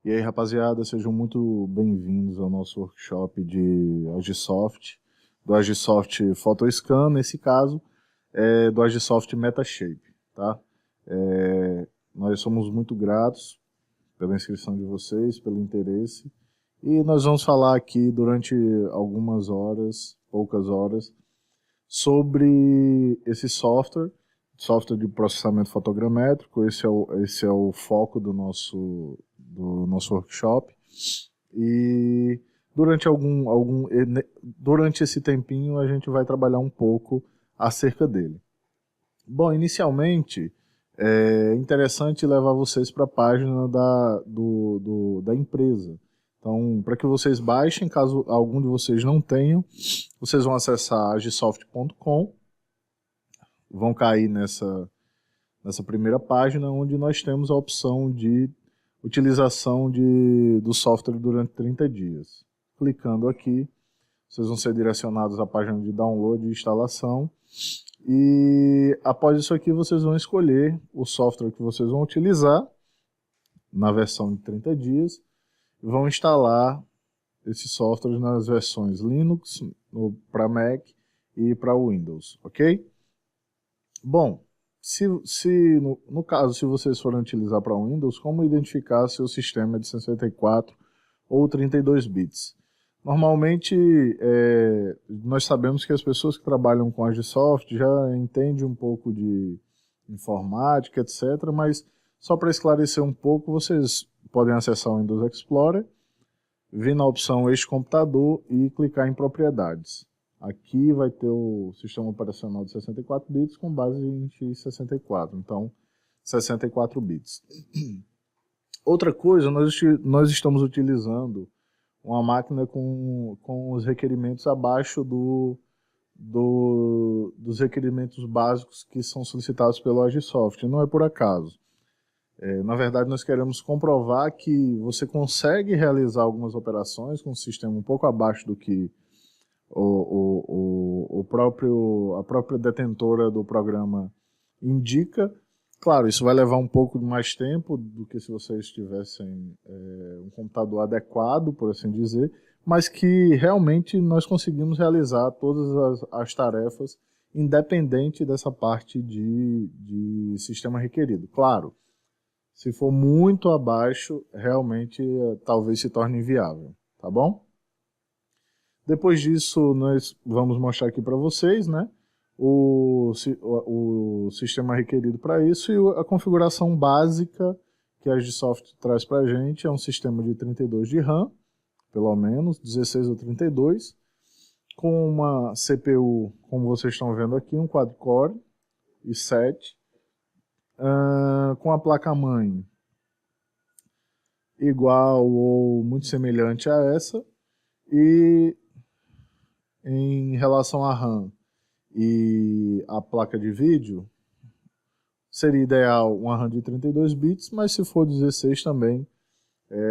E aí, rapaziada, sejam muito bem-vindos ao nosso workshop de Agisoft, do Agisoft PhotoScan, nesse caso, do Agisoft Metashape, tá? Nós somos muito gratos pela inscrição de vocês, pelo interesse, e nós vamos falar aqui durante algumas horas, poucas horas, sobre esse software de processamento fotogramétrico. Esse é o foco do nosso workshop. E durante esse tempinho a gente vai trabalhar um pouco acerca dele. Bom, inicialmente é interessante levar vocês para a página da empresa. Então, para que vocês baixem, caso algum de vocês não tenham, vocês vão acessar agisoft.com, vão cair nessa primeira página, onde nós temos a opção de utilização do software durante 30 dias. Clicando aqui, vocês vão ser direcionados à página de download e instalação. E após isso aqui, vocês vão escolher o software que vocês vão utilizar na versão de 30 dias e vão instalar esse software nas versões Linux, para Mac e para Windows, ok? Bom, no caso, se vocês forem utilizar para Windows, como identificar se o sistema é de 64 ou 32 bits? Normalmente, nós sabemos que as pessoas que trabalham com Agisoft já entendem um pouco de informática, etc. Mas, só para esclarecer um pouco, vocês podem acessar o Windows Explorer, vir na opção Este Computador e clicar em Propriedades. Aqui vai ter o sistema operacional de 64 bits com base em x64, então 64 bits. Outra coisa, nós estamos utilizando uma máquina com os requerimentos abaixo dos requerimentos básicos que são solicitados pelo Agisoft. Não é por acaso. Na verdade, nós queremos comprovar que você consegue realizar algumas operações com um sistema um pouco abaixo do que a própria detentora do programa indica. Claro, isso vai levar um pouco mais tempo do que se vocês tivessem um computador adequado, por assim dizer, mas que realmente nós conseguimos realizar todas as tarefas independente dessa parte de sistema requerido. Claro, se for muito abaixo, realmente talvez se torne inviável, tá bom? Depois disso, nós vamos mostrar aqui para vocês, né, o sistema requerido para isso e a configuração básica que a Agisoft traz para a gente. É um sistema de 32 de RAM, pelo menos, 16 ou 32, com uma CPU, como vocês estão vendo aqui, um quad-core i7, com a placa-mãe igual ou muito semelhante a essa, e em relação à RAM e a placa de vídeo, seria ideal uma RAM de 32 bits, mas se for 16 também,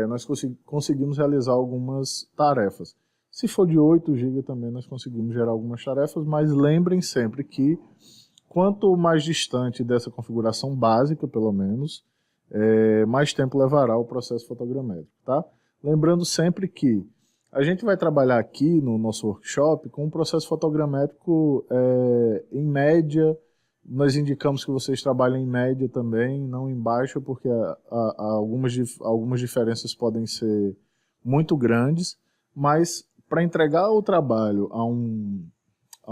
nós conseguimos realizar algumas tarefas. Se for de 8 GB também nós conseguimos gerar algumas tarefas, mas lembrem sempre que quanto mais distante dessa configuração básica, pelo menos, mais tempo levará o processo fotogramétrico, tá? Lembrando sempre que a gente vai trabalhar aqui no nosso workshop com um processo fotogramétrico em média. Nós indicamos que vocês trabalhem em média também, não em baixa, porque algumas diferenças podem ser muito grandes, mas para entregar o trabalho a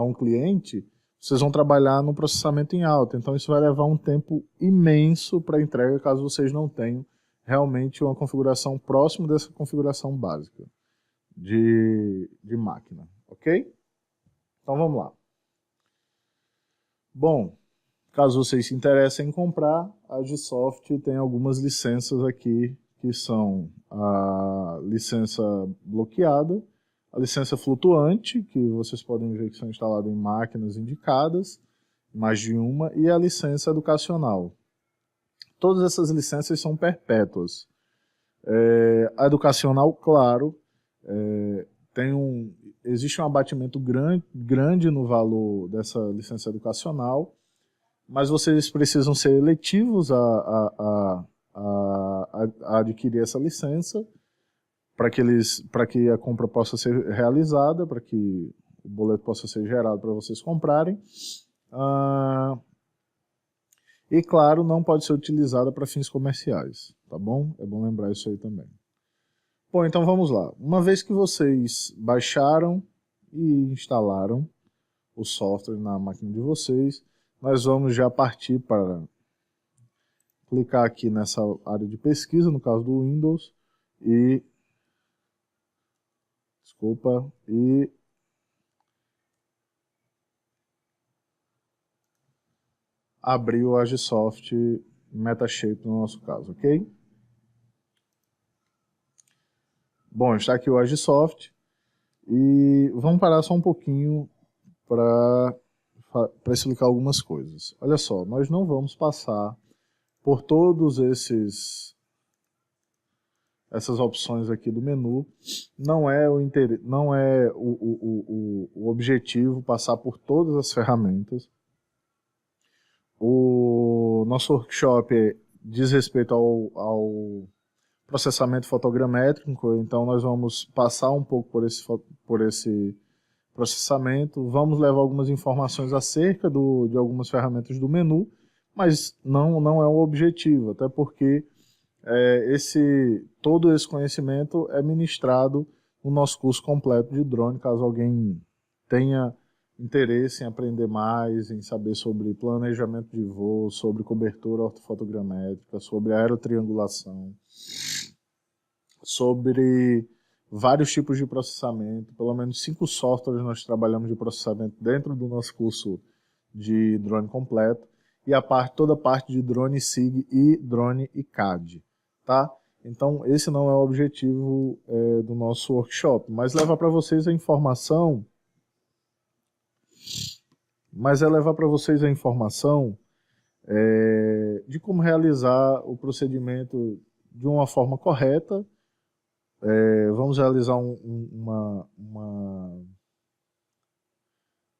um cliente, vocês vão trabalhar no processamento em alta, então isso vai levar um tempo imenso para entrega, caso vocês não tenham realmente uma configuração próxima dessa configuração básica de máquina, ok? Então vamos lá. Bom, caso vocês se interessem em comprar, a Agisoft tem algumas licenças aqui, que são a licença bloqueada, a licença flutuante, que vocês podem ver que são instaladas em máquinas indicadas, mais de uma, e a licença educacional. Todas essas licenças são perpétuas. A educacional, claro, existe um abatimento grande no valor dessa licença educacional, mas vocês precisam ser eletivos a a adquirir essa licença para que a compra possa ser realizada, para que o boleto possa ser gerado para vocês comprarem. E, claro, não pode ser utilizada para fins comerciais, tá bom? É bom lembrar isso aí também. Bom, então vamos lá. Uma vez que vocês baixaram e instalaram o software na máquina de vocês, nós vamos já partir para clicar aqui nessa área de pesquisa, no caso do Windows, e abrir o Agisoft Metashape no nosso caso, ok? Bom, está aqui o Agisoft e vamos parar só um pouquinho para explicar algumas coisas. Olha só, nós não vamos passar por todos essas opções aqui do menu. Não é o objetivo passar por todas as ferramentas. O nosso workshop diz respeito ao processamento fotogramétrico, então nós vamos passar um pouco por esse processamento, vamos levar algumas informações acerca de algumas ferramentas do menu, mas não é o objetivo, até porque todo esse conhecimento é ministrado no nosso curso completo de drone, caso alguém tenha interesse em aprender mais, em saber sobre planejamento de voo, sobre cobertura ortofotogramétrica, sobre aerotriangulação, sobre vários tipos de processamento, pelo menos 5 softwares nós trabalhamos de processamento dentro do nosso curso de drone completo, e toda a parte de drone SIG e drone ICAD, tá? Então esse não é o objetivo do nosso workshop, mas levar para vocês a informação de como realizar o procedimento de uma forma correta. Vamos realizar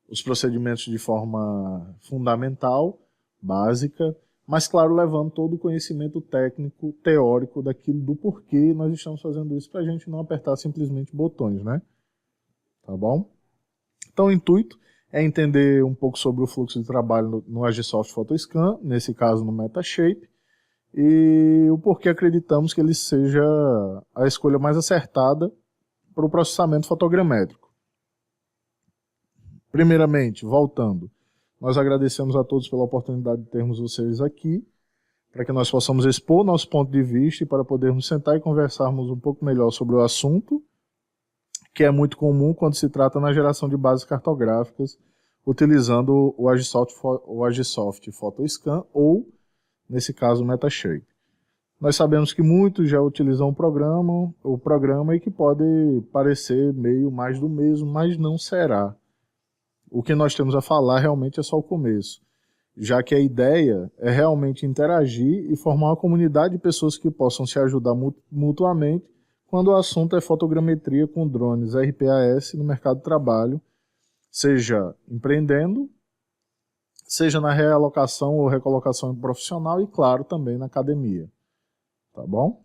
os procedimentos de forma fundamental, básica, mas claro, levando todo o conhecimento técnico, teórico do porquê nós estamos fazendo isso, para a gente não apertar simplesmente botões, né? Tá bom? Então o intuito é entender um pouco sobre o fluxo de trabalho no Agisoft PhotoScan, nesse caso no Metashape, e o porquê acreditamos que ele seja a escolha mais acertada para o processamento fotogramétrico. Primeiramente, voltando, nós agradecemos a todos pela oportunidade de termos vocês aqui, para que nós possamos expor nosso ponto de vista e para podermos sentar e conversarmos um pouco melhor sobre o assunto, que é muito comum quando se trata na geração de bases cartográficas, utilizando o Agisoft PhotoScan ou, nesse caso, o Metashape. Nós sabemos que muitos já utilizam o programa e que pode parecer meio mais do mesmo, mas não será. O que nós temos a falar realmente é só o começo, já que a ideia é realmente interagir e formar uma comunidade de pessoas que possam se ajudar mutuamente quando o assunto é fotogrametria com drones RPAS no mercado de trabalho, seja empreendendo, seja na realocação ou recolocação profissional e, claro, também na academia. Tá bom?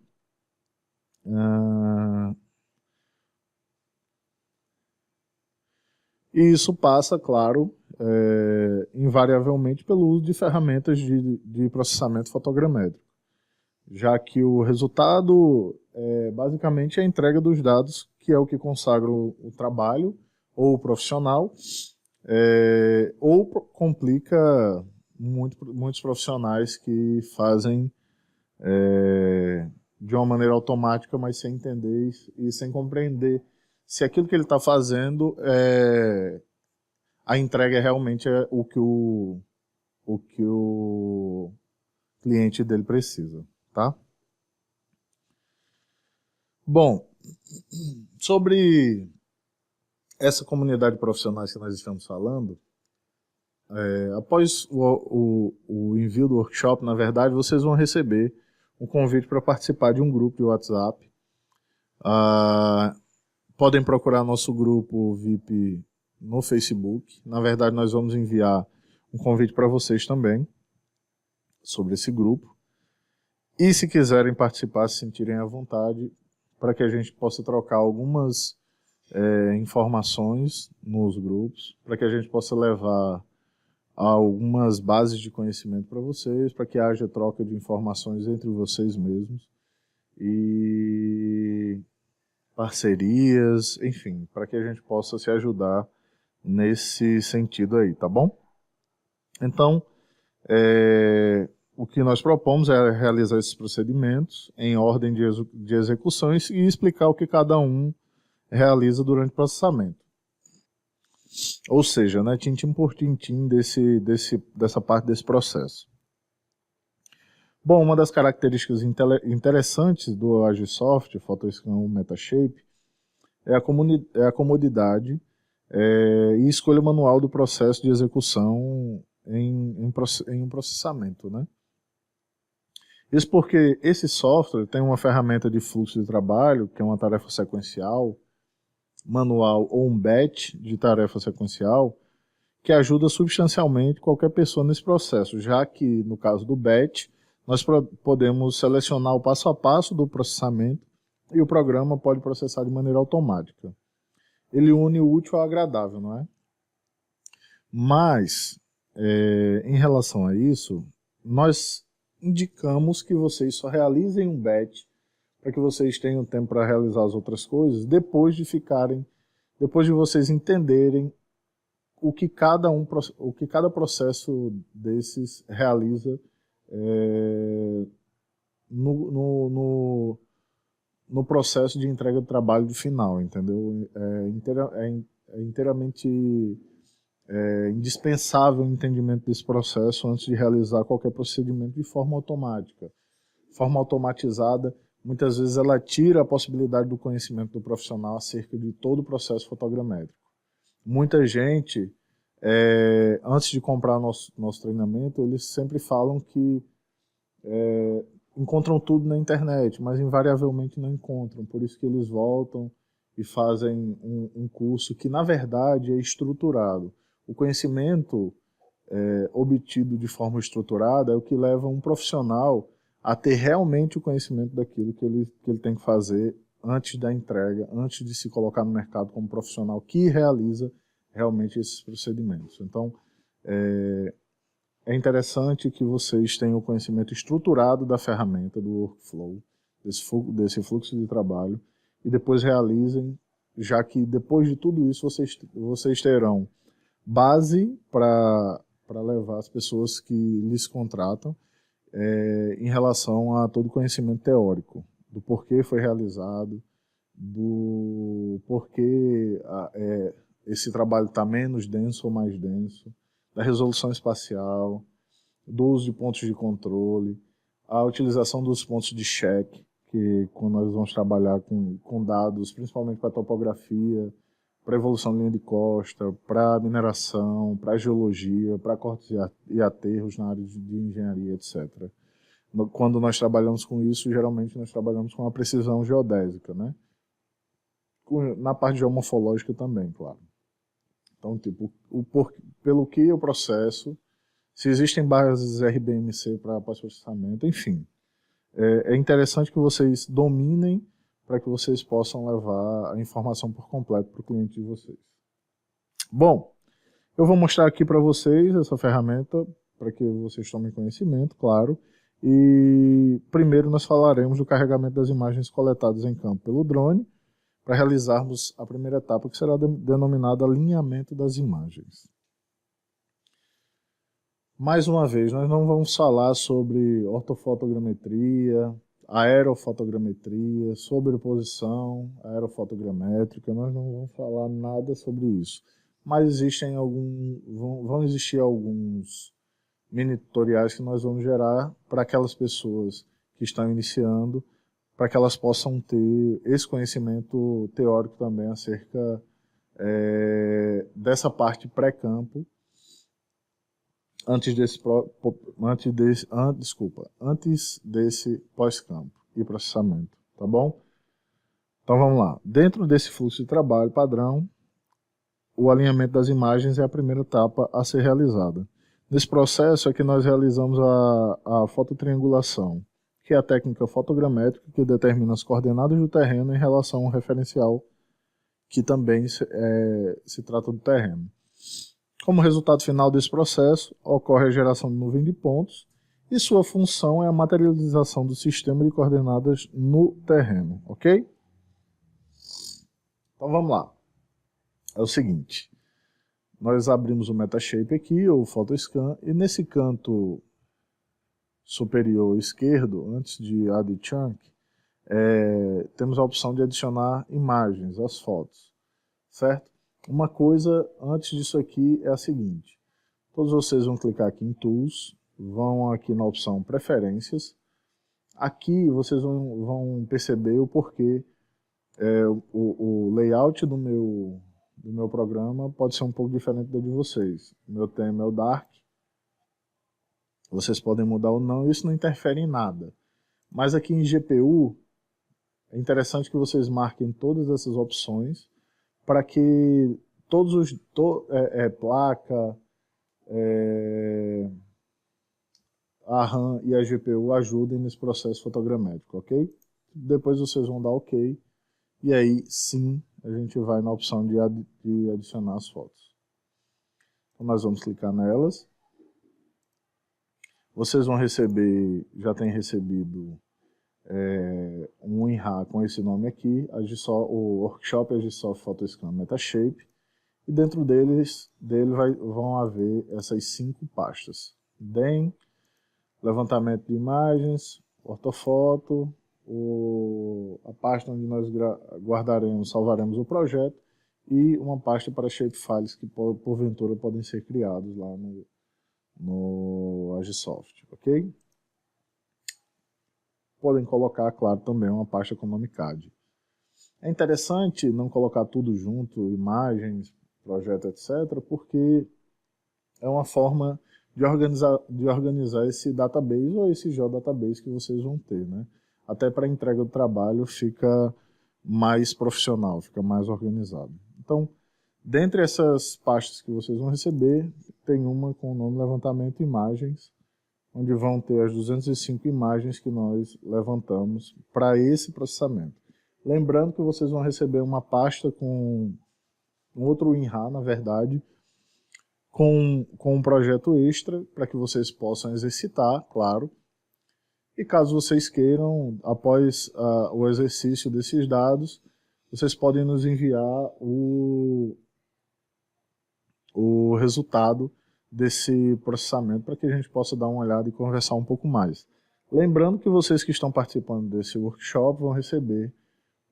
E isso passa, claro, invariavelmente pelo uso de ferramentas de processamento fotogramétrico, já que o resultado basicamente é a entrega dos dados, que é o que consagra o trabalho ou o profissional, ou complica muitos profissionais que fazem de uma maneira automática, mas sem entender e sem compreender se aquilo que ele está fazendo a entrega realmente é o que o cliente dele precisa, tá? Bom, sobre essa comunidade de profissionais que nós estamos falando, após o envio do workshop, na verdade, vocês vão receber um convite para participar de um grupo de WhatsApp. Podem procurar nosso grupo VIP no Facebook. Na verdade, nós vamos enviar um convite para vocês também sobre esse grupo. E se quiserem participar, se sentirem à vontade, para que a gente possa trocar algumas informações nos grupos, para que a gente possa levar algumas bases de conhecimento para vocês, para que haja troca de informações entre vocês mesmos e parcerias, enfim, para que a gente possa se ajudar nesse sentido aí, tá bom? Então, o que nós propomos é realizar esses procedimentos em ordem de execuções e explicar o que cada um realiza durante o processamento. Ou seja, né, tintim por tintim dessa parte desse processo. Bom, uma das características interessantes do Agisoft, PhotoScan Metashape, é a comodidade e escolha manual do processo de execução em um processamento, né? Isso porque esse software tem uma ferramenta de fluxo de trabalho, que é uma tarefa sequencial, manual ou um batch de tarefa sequencial, que ajuda substancialmente qualquer pessoa nesse processo, já que, no caso do batch, nós podemos selecionar o passo a passo do processamento e o programa pode processar de maneira automática. Ele une o útil ao agradável, não é? Mas, em relação a isso, nós indicamos que vocês só realizem um batch para que vocês tenham tempo para realizar as outras coisas depois de vocês entenderem o que cada processo desses realiza no processo de entrega do trabalho do final, entendeu? É inteiramente indispensável o entendimento desse processo antes de realizar qualquer procedimento de forma automática. Forma automatizada, muitas vezes ela tira a possibilidade do conhecimento do profissional acerca de todo o processo fotogramétrico. Muita gente, antes de comprar nosso treinamento, eles sempre falam que encontram tudo na internet, mas invariavelmente não encontram. Por isso que eles voltam e fazem um curso que, na verdade, é estruturado. O conhecimento obtido de forma estruturada é o que leva um profissional a ter realmente o conhecimento daquilo que ele tem que fazer antes da entrega, antes de se colocar no mercado como profissional que realiza realmente esses procedimentos. Então, é interessante que vocês tenham o conhecimento estruturado da ferramenta, do workflow, desse fluxo de trabalho, e depois realizem, já que depois de tudo isso vocês terão base para levar as pessoas que lhes contratam em relação a todo o conhecimento teórico, do porquê foi realizado, do porquê esse trabalho está menos denso ou mais denso, da resolução espacial, do uso de pontos de controle, a utilização dos pontos de check, que quando nós vamos trabalhar com dados, principalmente para topografia, para evolução de linha de costa, para mineração, para geologia, para cortes e aterros na área de engenharia, etc. Quando nós trabalhamos com isso, geralmente nós trabalhamos com a precisão geodésica, né? Na parte geomorfológica também, claro. Então, tipo, pelo que eu processo, se existem bases RBMC para pós-processamento, enfim. É interessante que vocês dominem para que vocês possam levar a informação por completo para o cliente de vocês. Bom, eu vou mostrar aqui para vocês essa ferramenta, para que vocês tomem conhecimento, claro. E primeiro nós falaremos do carregamento das imagens coletadas em campo pelo drone, para realizarmos a primeira etapa, que será denominada alinhamento das imagens. Mais uma vez, nós não vamos falar sobre ortofotogrametria, aerofotogrametria, sobreposição aerofotogramétrica, nós não vamos falar nada sobre isso. Mas vão existir alguns mini tutoriais que nós vamos gerar para aquelas pessoas que estão iniciando, para que elas possam ter esse conhecimento teórico também acerca dessa parte pré-campo, antes desse pós-campo e processamento, tá bom? Então vamos lá. Dentro desse fluxo de trabalho padrão, o alinhamento das imagens é a primeira etapa a ser realizada. Nesse processo é que nós realizamos a fototriangulação, que é a técnica fotogramétrica que determina as coordenadas do terreno em relação ao referencial, que também se trata do terreno. Como resultado final desse processo, ocorre a geração de nuvem de pontos, e sua função é a materialização do sistema de coordenadas no terreno, ok? Então vamos lá. É o seguinte, nós abrimos o Metashape aqui, ou Photoscan, e nesse canto superior esquerdo, antes de Add Chunk, temos a opção de adicionar imagens às fotos, certo? Uma coisa antes disso aqui é a seguinte, todos vocês vão clicar aqui em Tools, vão aqui na opção Preferências, aqui vocês vão perceber o porquê o layout do meu programa pode ser um pouco diferente do de vocês. Meu tema é o Dark, vocês podem mudar ou não, isso não interfere em nada. Mas aqui em GPU, é interessante que vocês marquem todas essas opções para que placa, a RAM e a GPU ajudem nesse processo fotogramétrico, ok? Depois vocês vão dar ok, e aí sim a gente vai na opção de adicionar as fotos. Então nós vamos clicar nelas. Vocês vão receber, já tem recebido um WinRAR com esse nome aqui, o Workshop Agisoft Photoscan Metashape, e dentro dele vão haver essas 5 pastas. DEM, levantamento de imagens, ortofoto, a pasta onde nós salvaremos o projeto, e uma pasta para shapefiles que porventura podem ser criados lá no Agisoft, ok? Podem colocar, claro, também uma pasta com nome CAD. É interessante não colocar tudo junto, imagens, projeto, etc., porque é uma forma de organizar esse database ou esse geodatabase que vocês vão ter, né? Até para a entrega do trabalho fica mais profissional, fica mais organizado. Então, dentre essas pastas que vocês vão receber, tem uma com o nome Levantamento Imagens, onde vão ter as 205 imagens que nós levantamos para esse processamento. Lembrando que vocês vão receber uma pasta com outro WinRAR, na verdade, com um projeto extra, para que vocês possam exercitar, claro. E caso vocês queiram, após o exercício desses dados, vocês podem nos enviar o resultado desse processamento para que a gente possa dar uma olhada e conversar um pouco mais. Lembrando que vocês que estão participando desse workshop vão receber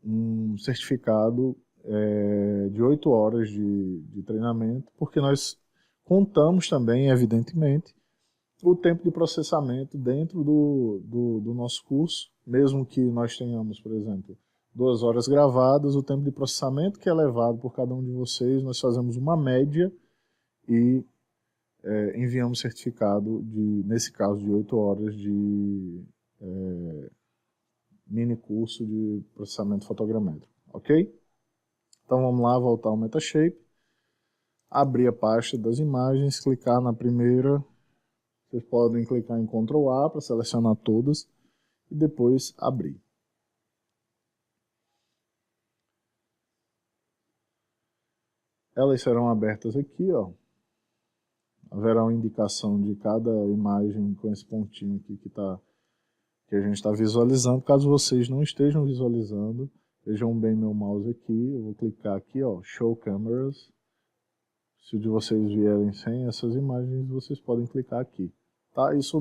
um certificado de 8 horas de treinamento, porque nós contamos também, evidentemente, o tempo de processamento dentro do nosso curso, mesmo que nós tenhamos, por exemplo, 2 horas gravadas, o tempo de processamento que é levado por cada um de vocês, nós fazemos uma média e enviamos certificado, nesse caso, de 8 horas de mini curso de processamento fotogramétrico, ok? Então vamos lá, voltar ao Metashape, abrir a pasta das imagens, clicar na primeira, vocês podem clicar em Ctrl A para selecionar todas e depois abrir. Elas serão abertas aqui, ó. Haverá uma indicação de cada imagem com esse pontinho aqui que a gente está visualizando. Caso vocês não estejam visualizando, vejam bem meu mouse aqui, eu vou clicar aqui, ó, Show Cameras. Se o de vocês vierem sem essas imagens, vocês podem clicar aqui. Tá? Isso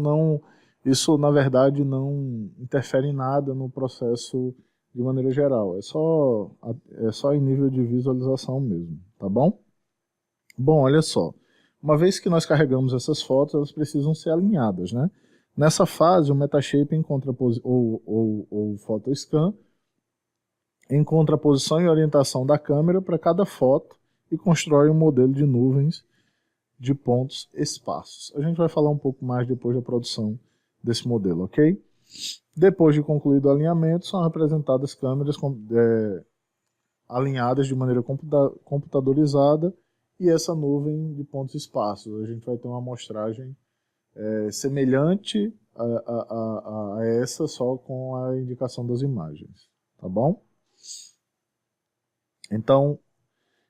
na verdade não interfere em nada no processo de maneira geral. É só em nível de visualização mesmo, tá bom? Bom, olha só. Uma vez que nós carregamos essas fotos, elas precisam ser alinhadas, né? Nessa fase, o Metashape encontra o Photoscan encontra a posição e orientação da câmera para cada foto e constrói um modelo de nuvens de pontos esparsos. A gente vai falar um pouco mais depois da produção desse modelo, ok? Depois de concluído o alinhamento, são representadas câmeras alinhadas de maneira computadorizada e essa nuvem de pontos esparsos. A gente vai ter uma amostragem semelhante a essa só com a indicação das imagens, tá bom? Então, o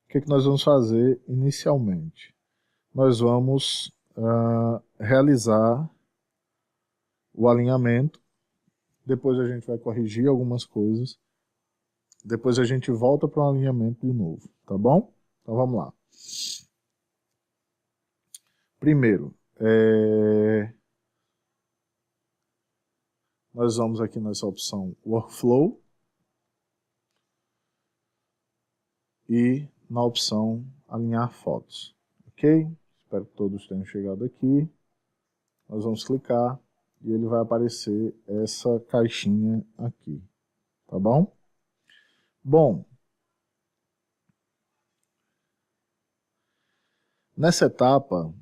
que nós vamos fazer inicialmente? Nós vamos realizar o alinhamento, depois a gente vai corrigir algumas coisas, depois a gente volta para o alinhamento de novo, tá bom? Então vamos lá. Primeiro, nós vamos aqui nessa opção Workflow e na opção Alinhar Fotos, ok? Espero que todos tenham chegado aqui. Nós vamos clicar e ele vai aparecer essa caixinha aqui, tá bom? Bom, nessa etapa,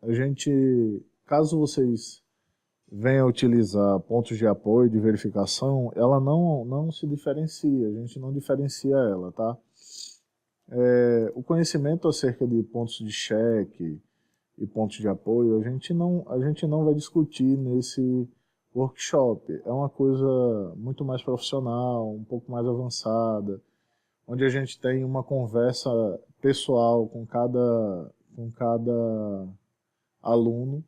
a gente, caso vocês venham utilizar pontos de apoio, de verificação, ela não se diferencia, a gente não diferencia ela, tá? O conhecimento acerca de pontos de cheque e pontos de apoio, a gente não vai discutir nesse workshop. É uma coisa muito mais profissional, um pouco mais avançada, onde a gente tem uma conversa pessoal com cada aluno,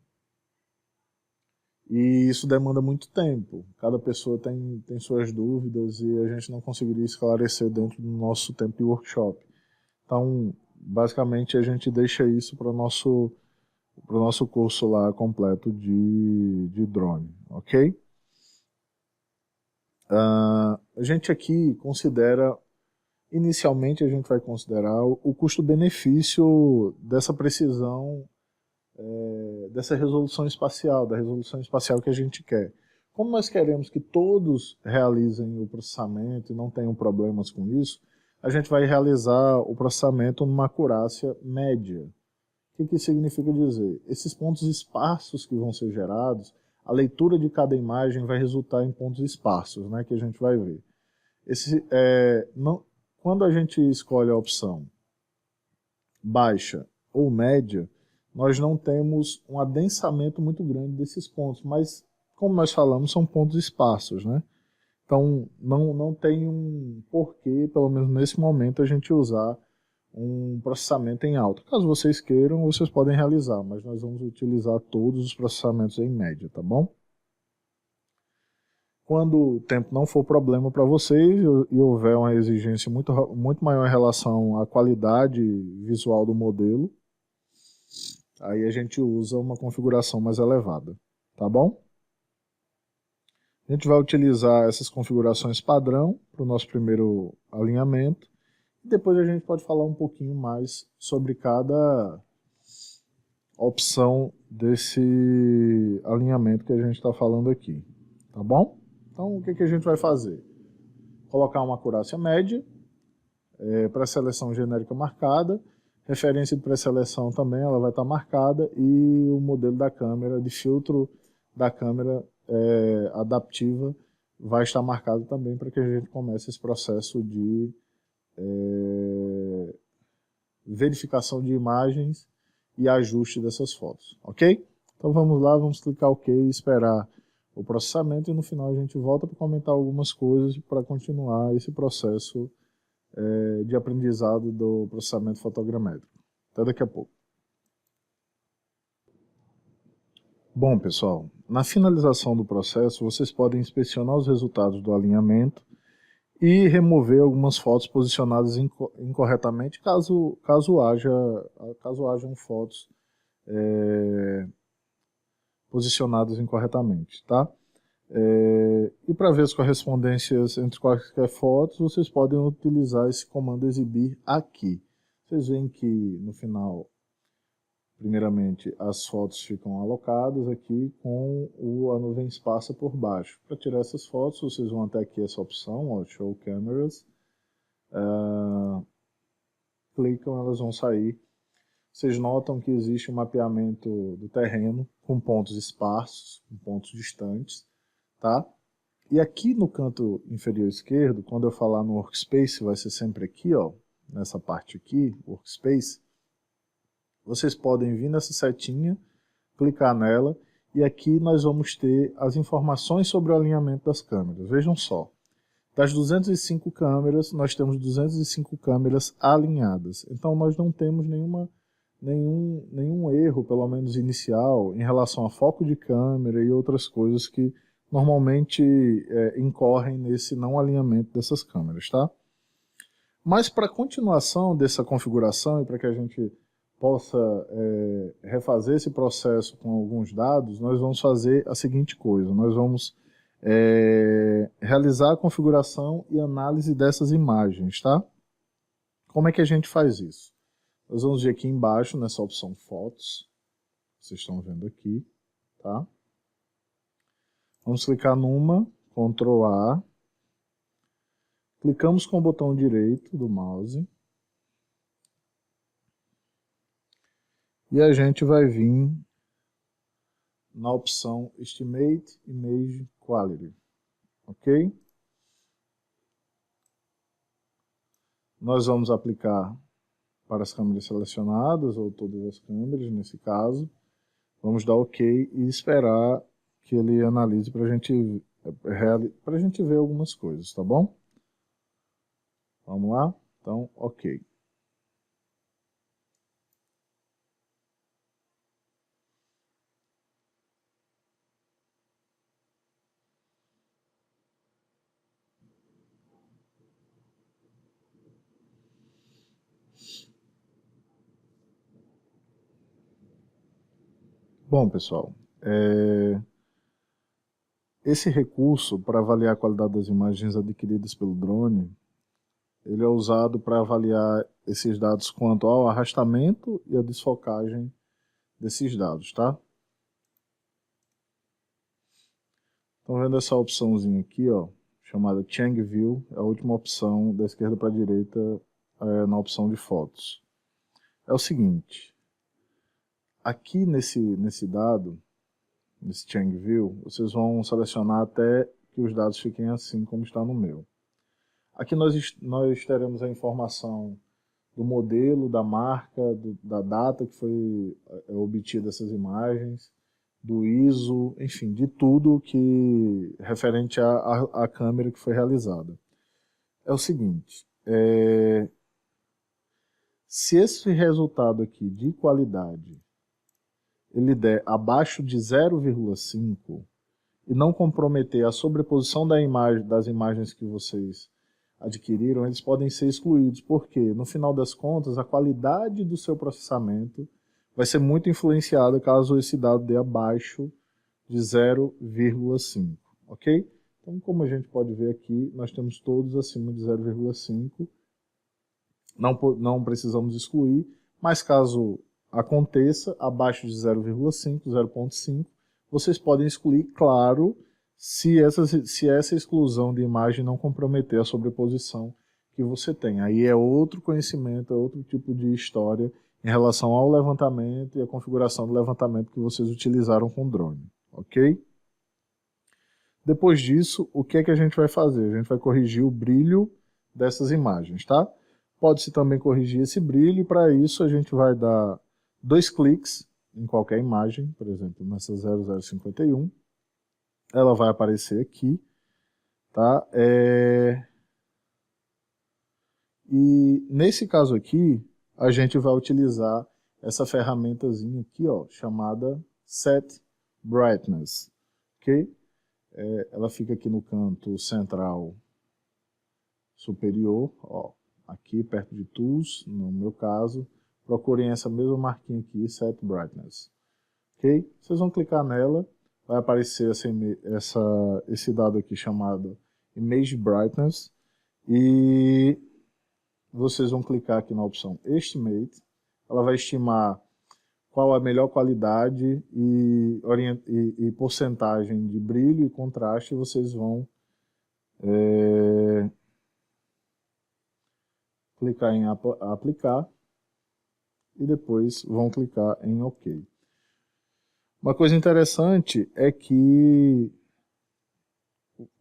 e isso demanda muito tempo. Cada pessoa tem suas dúvidas e a gente não conseguiria esclarecer dentro do nosso tempo de workshop. Então, basicamente, a gente deixa isso para o nosso curso lá completo de drone, ok? A gente aqui considera, inicialmente a gente vai considerar o custo-benefício dessa precisão, dessa resolução espacial, da resolução espacial que a gente quer. Como nós queremos que todos realizem o processamento e não tenham problemas com isso, a gente vai realizar o processamento numa acurácia média. O que isso significa dizer? Esses pontos esparsos que vão ser gerados, a leitura de cada imagem vai resultar em pontos esparsos, né, que a gente vai ver. Quando a gente escolhe a opção baixa ou média, nós não temos um adensamento muito grande desses pontos, mas, como nós falamos, são pontos esparsos, né? Então, não tem um porquê, pelo menos nesse momento, a gente usar um processamento em alta. Caso vocês queiram, vocês podem realizar, mas nós vamos utilizar todos os processamentos em média, tá bom? Quando o tempo não for problema para vocês e houver uma exigência muito maior em relação à qualidade visual do modelo, aí a gente usa uma configuração mais elevada, tá bom? A gente vai utilizar essas configurações padrão para o nosso primeiro alinhamento. E depois a gente pode falar um pouquinho mais sobre cada opção desse alinhamento que a gente está falando aqui, tá bom? Então, o que a gente vai fazer? Colocar uma acurácia média, pré-seleção genérica marcada, referência de pré-seleção também ela vai estar marcada, e o modelo da câmera, de filtro da câmera adaptiva, vai estar marcado também para que a gente comece esse processo de verificação de imagens e ajuste dessas fotos, ok? Então vamos lá, vamos clicar OK e esperar o processamento, e no final a gente volta para comentar algumas coisas para continuar esse processo de aprendizado do processamento fotogramétrico. Até daqui a pouco. Bom, pessoal, na finalização do processo, vocês podem inspecionar os resultados do alinhamento e remover algumas fotos posicionadas incorretamente, caso hajam fotos posicionadas incorretamente, tá? E para ver as correspondências entre quaisquer fotos, vocês podem utilizar esse comando exibir aqui. Vocês veem que no final, primeiramente, as fotos ficam alocadas aqui com a nuvem esparsa por baixo. Para tirar essas fotos, vocês vão até aqui essa opção, ó, Show Cameras, clicam, elas vão sair. Vocês notam que existe um mapeamento do terreno com pontos esparsos, com pontos distantes, tá? E aqui no canto inferior esquerdo, quando eu falar no Workspace, vai ser sempre aqui, ó, nessa parte aqui, Workspace, vocês podem vir nessa setinha, clicar nela, e aqui nós vamos ter as informações sobre o alinhamento das câmeras. Vejam só, das 205 câmeras, nós temos 205 câmeras alinhadas. Então nós não temos nenhum erro, pelo menos inicial, em relação a foco de câmera e outras coisas que normalmente incorrem nesse não alinhamento dessas câmeras, tá? Mas para a continuação dessa configuração e para que a gente possa refazer esse processo com alguns dados, nós vamos fazer a seguinte coisa: nós vamos realizar a configuração e análise dessas imagens, tá? Como é que a gente faz isso? Nós vamos vir aqui embaixo nessa opção Fotos, vocês estão vendo aqui, tá? Vamos clicar numa, Ctrl A, clicamos com o botão direito do mouse e a gente vai vir na opção Estimate Image Quality, ok? Nós vamos aplicar para as câmeras selecionadas, ou todas as câmeras nesse caso. Vamos dar OK e esperar que ele analise para a gente ver algumas coisas, tá bom? Vamos lá? Então, OK. Bom, pessoal, esse recurso para avaliar a qualidade das imagens adquiridas pelo drone, ele é usado para avaliar esses dados quanto ao arrastamento e a desfocagem desses dados, tá? Estão vendo essa opçãozinha aqui, ó, chamada Chang View, é a última opção da esquerda para a direita na opção de fotos. É o seguinte, aqui nesse dado, nesse Chang View, vocês vão selecionar até que os dados fiquem assim como está no meu. Aqui nós teremos a informação do modelo, da marca, da data que foi obtida essas imagens, do ISO, enfim, de tudo que referente à câmera que foi realizada. É o seguinte, se esse resultado aqui de qualidade ele der abaixo de 0,5 e não comprometer a sobreposição das imagens que vocês adquiriram, eles podem ser excluídos, porque no final das contas a qualidade do seu processamento vai ser muito influenciada caso esse dado dê abaixo de 0,5, ok? Então, como a gente pode ver aqui, nós temos todos acima de 0,5, não precisamos excluir, mas caso aconteça abaixo de 0,5, 0,5, vocês podem excluir, claro, se essa exclusão de imagem não comprometer a sobreposição que você tem. Aí é outro conhecimento, é outro tipo de história em relação ao levantamento e a configuração do levantamento que vocês utilizaram com o drone, ok? Depois disso, o que é que a gente vai fazer? A gente vai corrigir o brilho dessas imagens, tá? Pode-se também corrigir esse brilho, e para isso a gente vai dar 2 cliques em qualquer imagem, por exemplo, nessa 0051, ela vai aparecer aqui, tá? E nesse caso aqui, a gente vai utilizar essa ferramentazinha aqui, ó, chamada Set Brightness, ok? Ela fica aqui no canto central superior, ó, aqui perto de Tools, no meu caso. Procurem essa mesma marquinha aqui, Set Brightness, ok? Vocês vão clicar nela, vai aparecer esse dado aqui chamado Image Brightness, e vocês vão clicar aqui na opção Estimate, ela vai estimar qual a melhor qualidade e porcentagem de brilho e contraste. Vocês vão clicar em aplicar e depois vão clicar em OK. Uma coisa interessante é que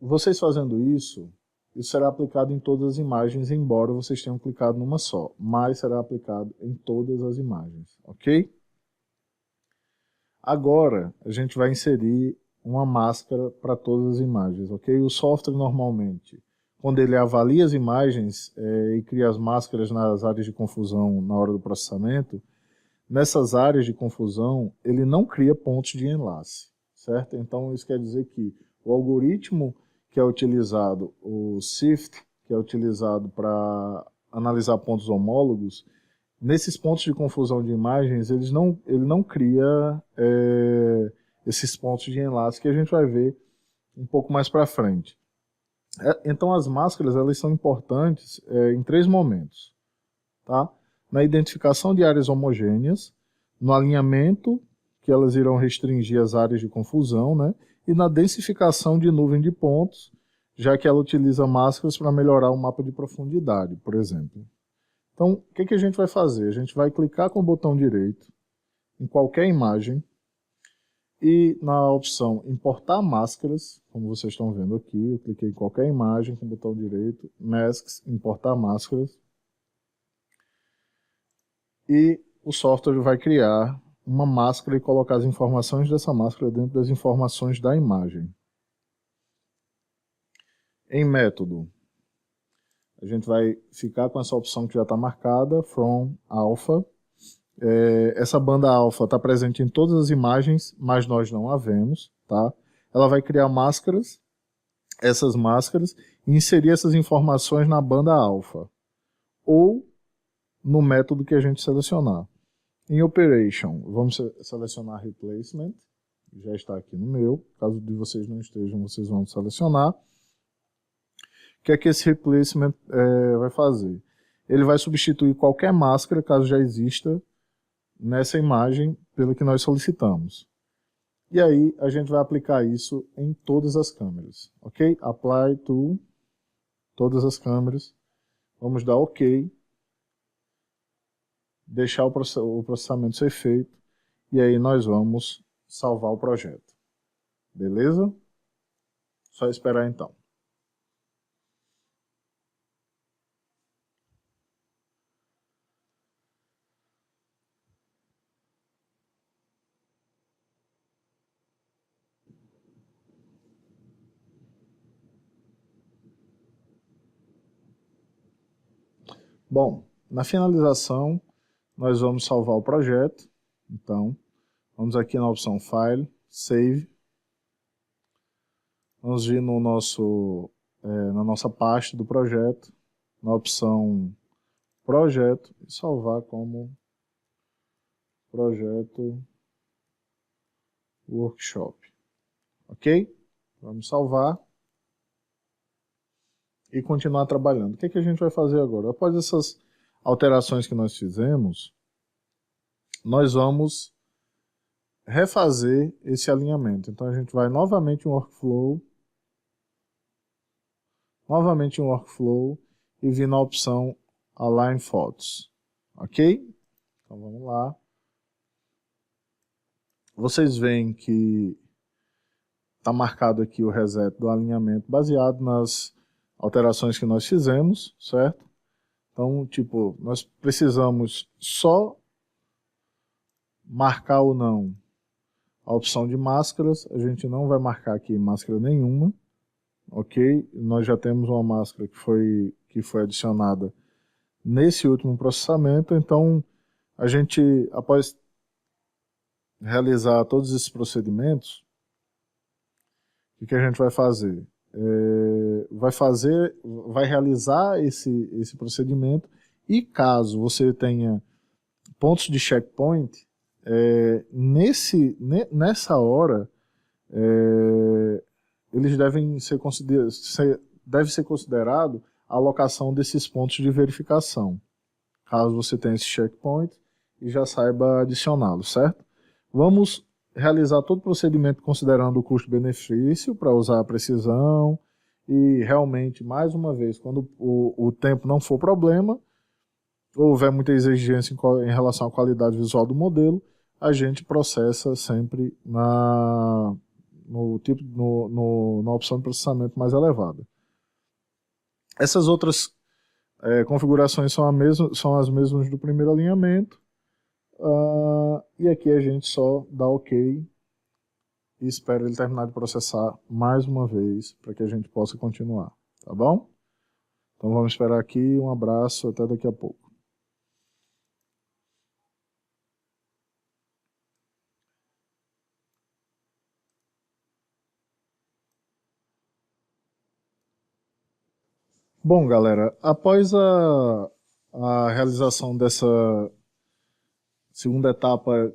vocês fazendo isso será aplicado em todas as imagens, embora vocês tenham clicado numa só, mas será aplicado em todas as imagens, ok? Agora, a gente vai inserir uma máscara para todas as imagens, ok? O software normalmente, quando ele avalia as imagens e cria as máscaras nas áreas de confusão na hora do processamento, nessas áreas de confusão, ele não cria pontos de enlace, certo? Então, isso quer dizer que o algoritmo que é utilizado, o SIFT, que é utilizado para analisar pontos homólogos, nesses pontos de confusão de imagens, ele não cria esses pontos de enlace que a gente vai ver um pouco mais para frente. Então, as máscaras elas são importantes em três momentos. Tá? Na identificação de áreas homogêneas, no alinhamento, que elas irão restringir as áreas de confusão, né? E na densificação de nuvem de pontos, já que ela utiliza máscaras para melhorar o mapa de profundidade, por exemplo. Então, o que a gente vai fazer? A gente vai clicar com o botão direito em qualquer imagem e na opção importar máscaras, como vocês estão vendo aqui, eu cliquei em qualquer imagem com o botão direito, Masks, importar máscaras, e o software vai criar uma máscara e colocar as informações dessa máscara dentro das informações da imagem. Em método, a gente vai ficar com essa opção que já está marcada, From Alpha. Essa banda alfa está presente em todas as imagens, mas nós não a vemos. Tá? Ela vai criar máscaras, essas máscaras, e inserir essas informações na banda alfa, ou no método que a gente selecionar. Em Operation, vamos selecionar Replacement, já está aqui no meu, caso de vocês não estejam, vocês vão selecionar. O que é que esse Replacement vai fazer? Ele vai substituir qualquer máscara, caso já exista, nessa imagem, pelo que nós solicitamos. E aí, a gente vai aplicar isso em todas as câmeras, ok? Apply to todas as câmeras. Vamos dar OK. Deixar o processamento ser feito e aí nós vamos salvar o projeto. Beleza? Só esperar então. Bom, na finalização nós vamos salvar o projeto. Então, vamos aqui na opção File, Save. Vamos vir no na nossa pasta do projeto, na opção Projeto e salvar como Projeto Workshop. Ok? Vamos salvar e continuar trabalhando. O que a gente vai fazer agora? Após essas alterações que nós fizemos, nós vamos refazer esse alinhamento. Então a gente vai novamente em Workflow, e vir na opção Align Photos. Ok? Então vamos lá. Vocês veem que está marcado aqui o reset do alinhamento baseado nas alterações que nós fizemos, certo? Então, tipo, nós precisamos só marcar ou não a opção de máscaras. A gente não vai marcar aqui máscara nenhuma, ok? Nós já temos uma máscara que foi adicionada nesse último processamento, então a gente, após realizar todos esses procedimentos, o que a gente vai fazer? Vai realizar esse procedimento e caso você tenha pontos de checkpoint, nessa hora eles deve ser considerado a alocação desses pontos de verificação, caso você tenha esse checkpoint e já saiba adicioná-lo, certo? Vamos realizar todo o procedimento considerando o custo-benefício para usar a precisão e realmente, mais uma vez, quando o tempo não for problema, ou houver muita exigência em relação à qualidade visual do modelo, a gente processa sempre na opção de processamento mais elevada. Essas outras configurações são as mesmas do primeiro alinhamento. E aqui a gente só dá OK e espera ele terminar de processar mais uma vez para que a gente possa continuar, tá bom? Então vamos esperar aqui, um abraço, até daqui a pouco. Bom, galera, após a realização dessa segunda etapa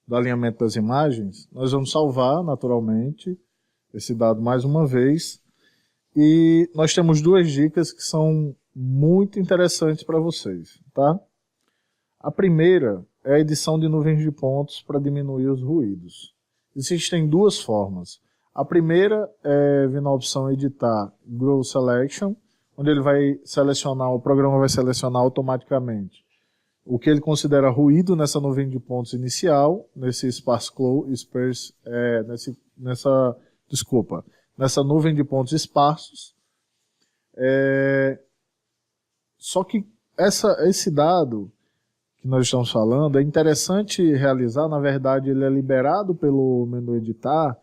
do alinhamento das imagens, nós vamos salvar naturalmente esse dado mais uma vez. E nós temos duas dicas que são muito interessantes para vocês, tá? A primeira é a edição de nuvens de pontos para diminuir os ruídos. Existem duas formas. A primeira é vir na opção editar Grow Selection, onde ele vai selecionar, o programa vai selecionar automaticamente o que ele considera ruído nessa nuvem de pontos inicial, nesse nessa nuvem de pontos esparsos. Só que esse dado que nós estamos falando é interessante realizar, na verdade ele é liberado pelo menu editar,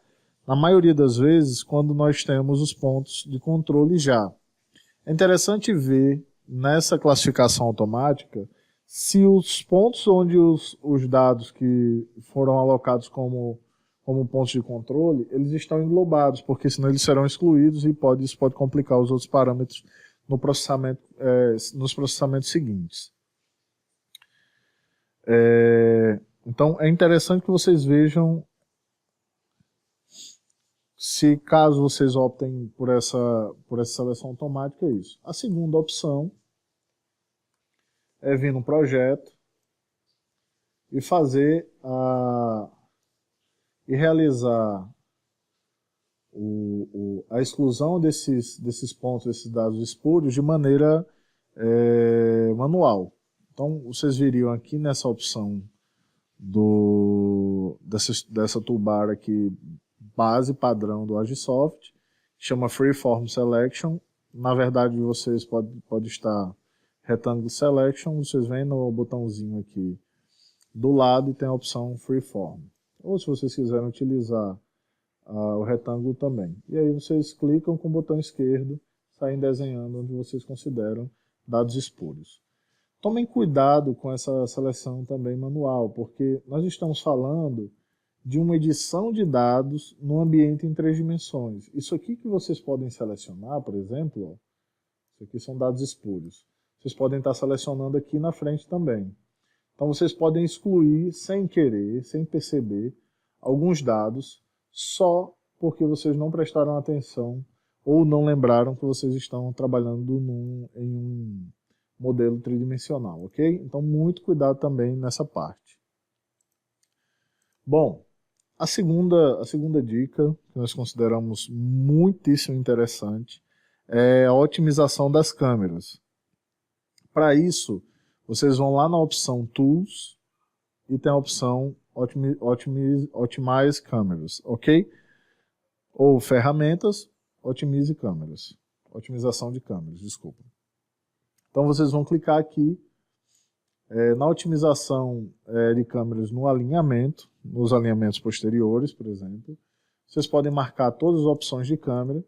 na maioria das vezes quando nós temos os pontos de controle já. É interessante ver nessa classificação automática se os pontos onde os dados que foram alocados como pontos de controle, eles estão englobados, porque senão eles serão excluídos e isso pode complicar os outros parâmetros no processamento, nos processamentos seguintes. Então é interessante que vocês vejam se caso vocês optem por essa seleção automática, é isso. A segunda opção é vir no projeto e fazer e realizar a exclusão desses pontos, desses dados espúrios de maneira manual. Então vocês viriam aqui nessa opção dessa toolbar aqui, base padrão do Agisoft, chama Freeform Selection. Na verdade vocês pode estar Rectangle Selection, vocês vêm no botãozinho aqui do lado e tem a opção Freeform. Ou se vocês quiserem utilizar o retângulo também. E aí vocês clicam com o botão esquerdo, saem desenhando onde vocês consideram dados espúrios. Tomem cuidado com essa seleção também manual, porque nós estamos falando de uma edição de dados no ambiente em 3 dimensões. Isso aqui que vocês podem selecionar, por exemplo, ó, isso aqui são dados espúrios. Vocês podem estar selecionando aqui na frente também. Então vocês podem excluir, sem querer, sem perceber, alguns dados só porque vocês não prestaram atenção ou não lembraram que vocês estão trabalhando em um modelo tridimensional, ok? Então muito cuidado também nessa parte. Bom, a segunda dica que nós consideramos muitíssimo interessante é a otimização das câmeras. Para isso, vocês vão lá na opção Tools e tem a opção Optimize Cameras, ok? Ou Ferramentas, Otimize Câmeras. Otimização de câmeras, desculpa. Então vocês vão clicar aqui na otimização de câmeras no alinhamento, nos alinhamentos posteriores, por exemplo. Vocês podem marcar todas as opções de câmera,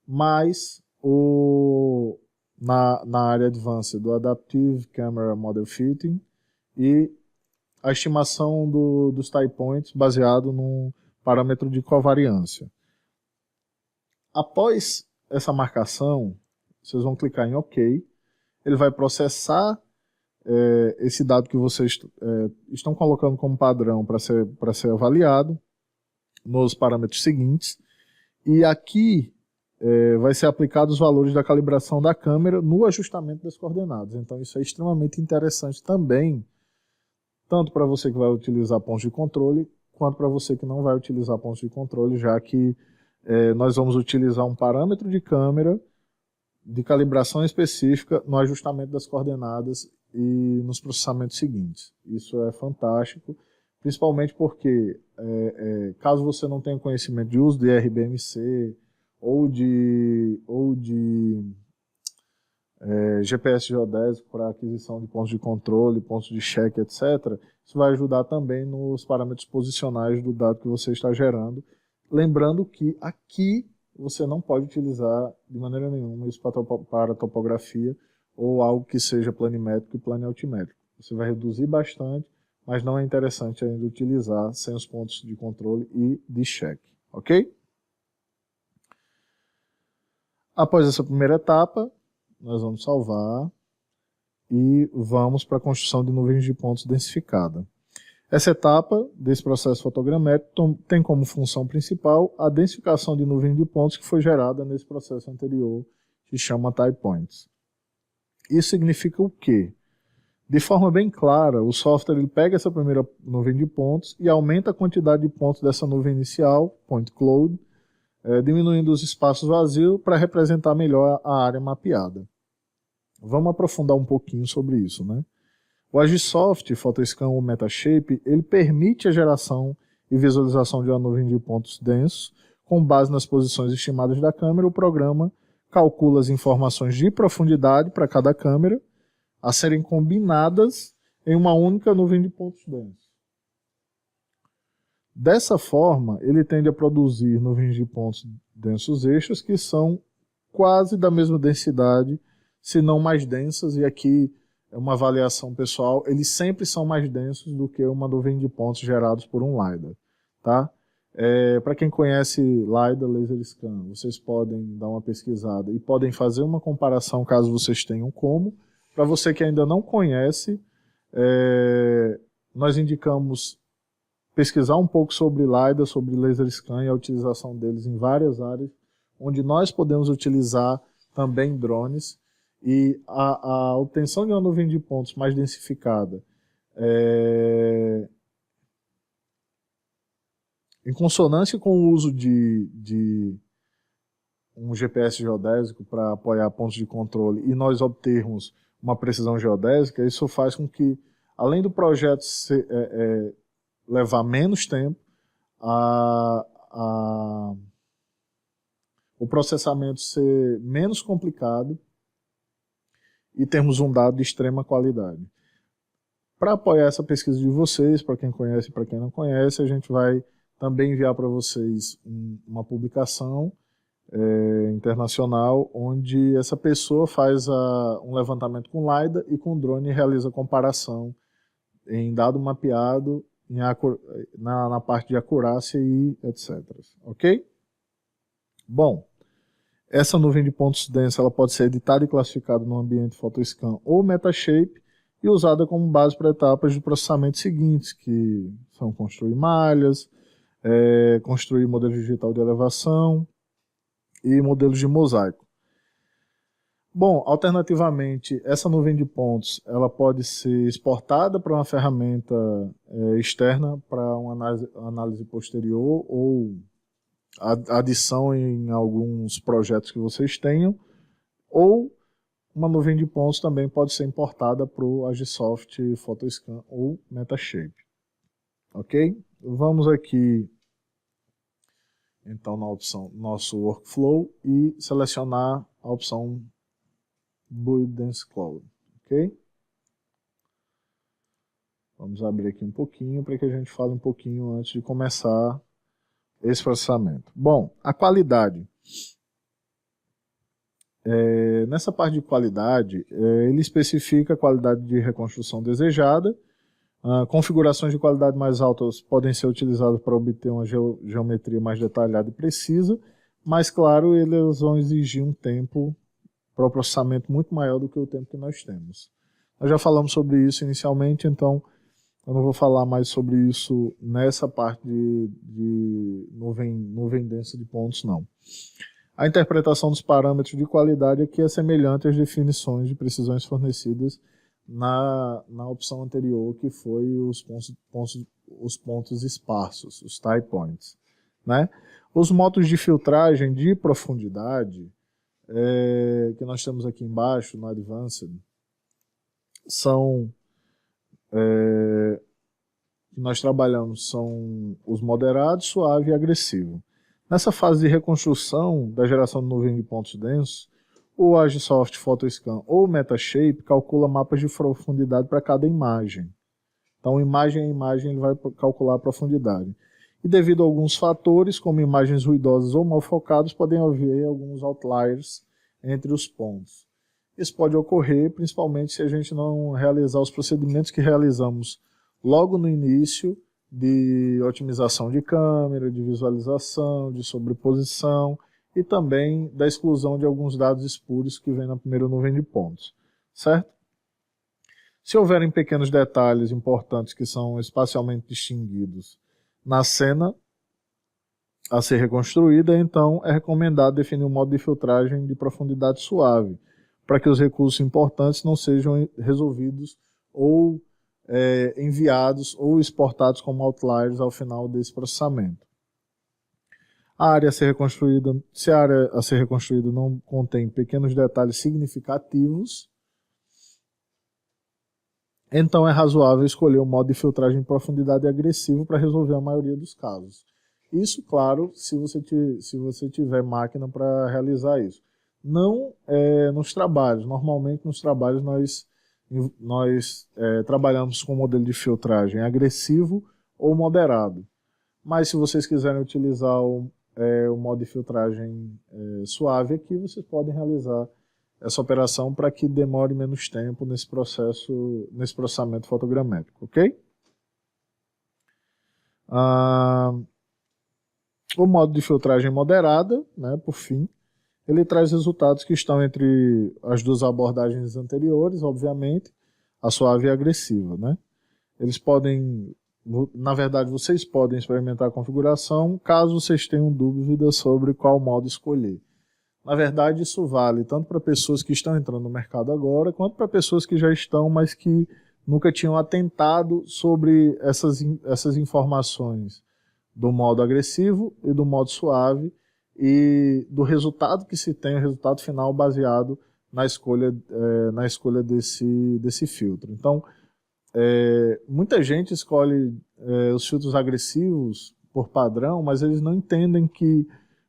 mas na área Advanced do Adaptive Camera Model Fitting e a estimação dos tie points baseado num parâmetro de covariância. Após essa marcação, vocês vão clicar em OK. Ele vai processar esse dado que vocês estão colocando como padrão para ser avaliado nos parâmetros seguintes. E aqui vai ser aplicado os valores da calibração da câmera no ajustamento das coordenadas. Então isso é extremamente interessante também, tanto para você que vai utilizar pontos de controle, quanto para você que não vai utilizar pontos de controle, já que nós vamos utilizar um parâmetro de câmera de calibração específica no ajustamento das coordenadas e nos processamentos seguintes. Isso é fantástico, principalmente porque caso você não tenha conhecimento de uso de RBMC ou de GPS geodésico para aquisição de pontos de controle, pontos de check, etc. Isso vai ajudar também nos parâmetros posicionais do dado que você está gerando. Lembrando que aqui você não pode utilizar de maneira nenhuma isso para topografia ou algo que seja planimétrico e planialtimétrico. Você vai reduzir bastante, mas não é interessante ainda utilizar sem os pontos de controle e de check, ok? Após essa primeira etapa, nós vamos salvar e vamos para a construção de nuvens de pontos densificada. Essa etapa desse processo fotogramétrico tem como função principal a densificação de nuvem de pontos que foi gerada nesse processo anterior, que chama type points. Isso significa o quê? De forma bem clara, o software ele pega essa primeira nuvem de pontos e aumenta a quantidade de pontos dessa nuvem inicial, point cloud, diminuindo os espaços vazios para representar melhor a área mapeada. Vamos aprofundar um pouquinho sobre isso, né? O Agisoft PhotoScan ou Metashape, ele permite a geração e visualização de uma nuvem de pontos densos. Com base nas posições estimadas da câmera, o programa calcula as informações de profundidade para cada câmera a serem combinadas em uma única nuvem de pontos densos. Dessa forma, ele tende a produzir nuvens de pontos densos eixos que são quase da mesma densidade, se não mais densas, e aqui é uma avaliação pessoal, eles sempre são mais densos do que uma nuvem de pontos gerados por um LiDAR. Tá? Para quem conhece LiDAR, Laser Scan, vocês podem dar uma pesquisada e podem fazer uma comparação caso vocês tenham como. Para você que ainda não conhece, nós indicamos pesquisar um pouco sobre LiDAR, sobre Laser Scan e a utilização deles em várias áreas, onde nós podemos utilizar também drones, e a obtenção de uma nuvem de pontos mais densificada, em consonância com o uso de um GPS geodésico para apoiar pontos de controle e nós obtermos uma precisão geodésica, isso faz com que, além do projeto levar menos tempo, o processamento ser menos complicado e termos um dado de extrema qualidade. Para apoiar essa pesquisa de vocês, para quem conhece e para quem não conhece, a gente vai também enviar para vocês uma publicação internacional, onde essa pessoa faz um levantamento com LiDAR e com drone e realiza comparação em dado mapeado, na parte de acurácia e etc. Ok? Bom, essa nuvem de pontos densos ela pode ser editada e classificada no ambiente PhotoScan ou Metashape e usada como base para etapas de processamento seguintes, que são construir malhas, construir modelo digital de elevação e modelos de mosaico. Bom, alternativamente, essa nuvem de pontos ela pode ser exportada para uma ferramenta externa para uma análise posterior ou adição em alguns projetos que vocês tenham, ou uma nuvem de pontos também pode ser importada para o Agisoft PhotoScan ou Metashape. Ok? Vamos aqui então na opção nosso workflow e selecionar a opção Build Dense Cloud. Ok? Vamos abrir aqui um pouquinho para que a gente fale um pouquinho antes de começar esse processamento. Bom, a qualidade. Nessa parte de qualidade, ele especifica a qualidade de reconstrução desejada. Configurações de qualidade mais altas podem ser utilizadas para obter uma geometria mais detalhada e precisa, mas, claro, eles vão exigir um tempo para o processamento muito maior do que o tempo que nós temos. Nós já falamos sobre isso inicialmente, então eu não vou falar mais sobre isso nessa parte de nuvem densa de pontos, não. A interpretação dos parâmetros de qualidade aqui é semelhante às definições de precisões fornecidas na opção anterior, que foi os pontos esparsos, os type points. Né? Os modos de filtragem de profundidade, que nós temos aqui embaixo, no Advanced, são... que nós trabalhamos são os moderados, suave e agressivo. Nessa fase de reconstrução da geração de nuvem de pontos densos, O Agisoft PhotoScan ou Metashape calcula mapas de profundidade para cada imagem. Então, imagem a imagem, ele vai calcular a profundidade. E devido a alguns fatores, como imagens ruidosas ou mal focadas, podem haver alguns outliers entre os pontos. Isso pode ocorrer principalmente se a gente não realizar os procedimentos que realizamos logo no início de otimização de câmera, de visualização, de sobreposição e também da exclusão de alguns dados espúrios que vem na primeira nuvem de pontos, certo? Se houverem pequenos detalhes importantes que são espacialmente distinguidos na cena a ser reconstruída, então é recomendado definir um modo de filtragem de profundidade suave, para que os recursos importantes não sejam resolvidos ou enviados ou exportados como outliers ao final desse processamento. A área a ser reconstruída, se a área a ser reconstruída não contém pequenos detalhes significativos, então é razoável escolher o modo de filtragem de profundidade agressivo para resolver a maioria dos casos. Isso, claro, se você tiver máquina para realizar isso. Não nos trabalhos. Normalmente nos trabalhos nós trabalhamos com modelo de filtragem agressivo ou moderado. Mas se vocês quiserem utilizar o modo de filtragem suave aqui, vocês podem realizar essa operação para que demore menos tempo nesse processamento fotogramétrico, ok? O modo de filtragem moderada, né, por fim, ele traz resultados que estão entre as duas abordagens anteriores, obviamente, a suave e a agressiva, né? Eles podem, na verdade, vocês podem experimentar a configuração caso vocês tenham dúvida sobre qual modo escolher. Na verdade, isso vale tanto para pessoas que estão entrando no mercado agora, quanto para pessoas que já estão, mas que nunca tinham atentado sobre essas informações do modo agressivo e do modo suave e do resultado que se tem, o resultado final baseado na escolha desse filtro. Então, muita gente escolhe os filtros agressivos por padrão, mas eles não entendem que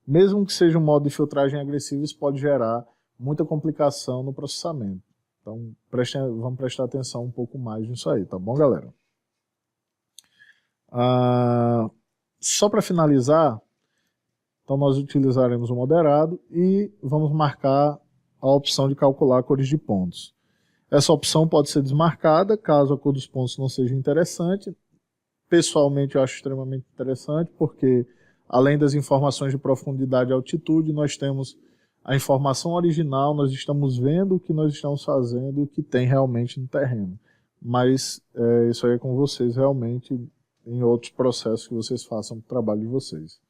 mesmo que seja um modo de filtragem agressivo, isso pode gerar muita complicação no processamento. Então, vamos prestar atenção um pouco mais nisso aí, tá bom, galera? Só para finalizar, então nós utilizaremos o moderado e vamos marcar a opção de calcular cores de pontos. Essa opção pode ser desmarcada caso a cor dos pontos não seja interessante. Pessoalmente eu acho extremamente interessante porque além das informações de profundidade e altitude, nós temos a informação original, nós estamos vendo o que nós estamos fazendo e o que tem realmente no terreno. Mas isso aí é com vocês realmente em outros processos que vocês façam o trabalho de vocês.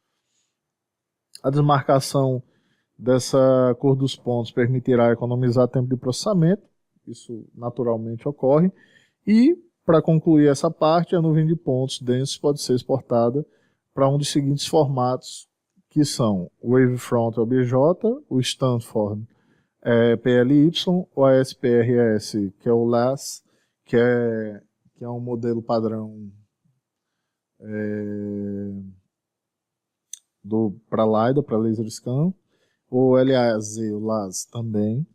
A desmarcação dessa cor dos pontos permitirá economizar tempo de processamento, isso naturalmente ocorre, e para concluir essa parte, a nuvem de pontos densos pode ser exportada para um dos seguintes formatos, que são o Wavefront OBJ, o Stanford PLY, o ASPRS, que é o LAS, que é um modelo padrão para LiDAR, para Laser Scan, o LAZ, o LAS também,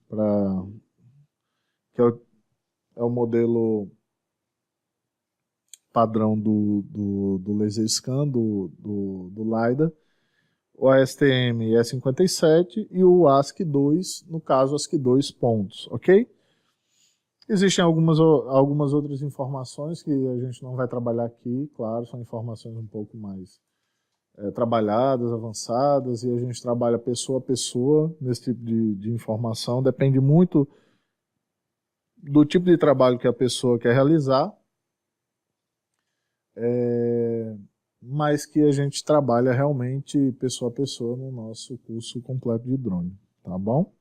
que é o modelo padrão do Laser Scan, do LiDAR, o ASTM E57 e o ASCII-2, no caso ASCII-2 pontos, ok? Existem algumas outras informações que a gente não vai trabalhar aqui, claro, são informações um pouco mais trabalhadas, avançadas, e a gente trabalha pessoa a pessoa nesse tipo de informação, depende muito do tipo de trabalho que a pessoa quer realizar, mas que a gente trabalha realmente pessoa a pessoa no nosso curso completo de drone, tá bom?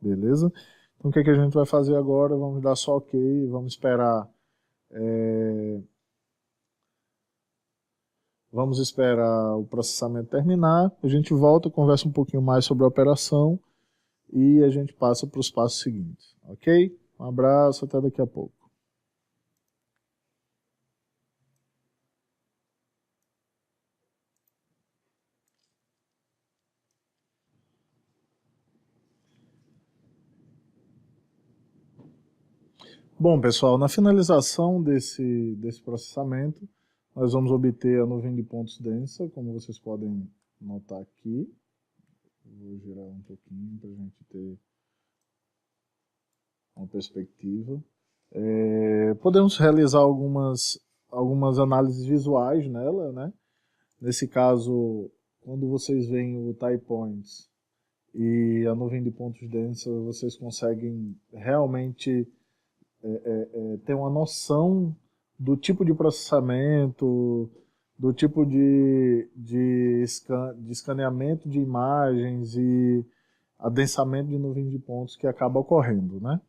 Beleza? Então o que a gente vai fazer agora? Vamos dar só ok, vamos esperar o processamento terminar, a gente volta, conversa um pouquinho mais sobre a operação e a gente passa para os passos seguintes, ok? Um abraço, até daqui a pouco. Bom, pessoal, na finalização desse processamento, nós vamos obter a nuvem de pontos densa, como vocês podem notar aqui. Vou girar um pouquinho para a gente ter uma perspectiva. Podemos realizar algumas análises visuais nela, né? Nesse caso, quando vocês veem o tie points e a nuvem de pontos densa, vocês conseguem realmente ter uma noção do tipo de processamento, do tipo de escaneamento de imagens e adensamento de nuvem de pontos que acaba ocorrendo, né?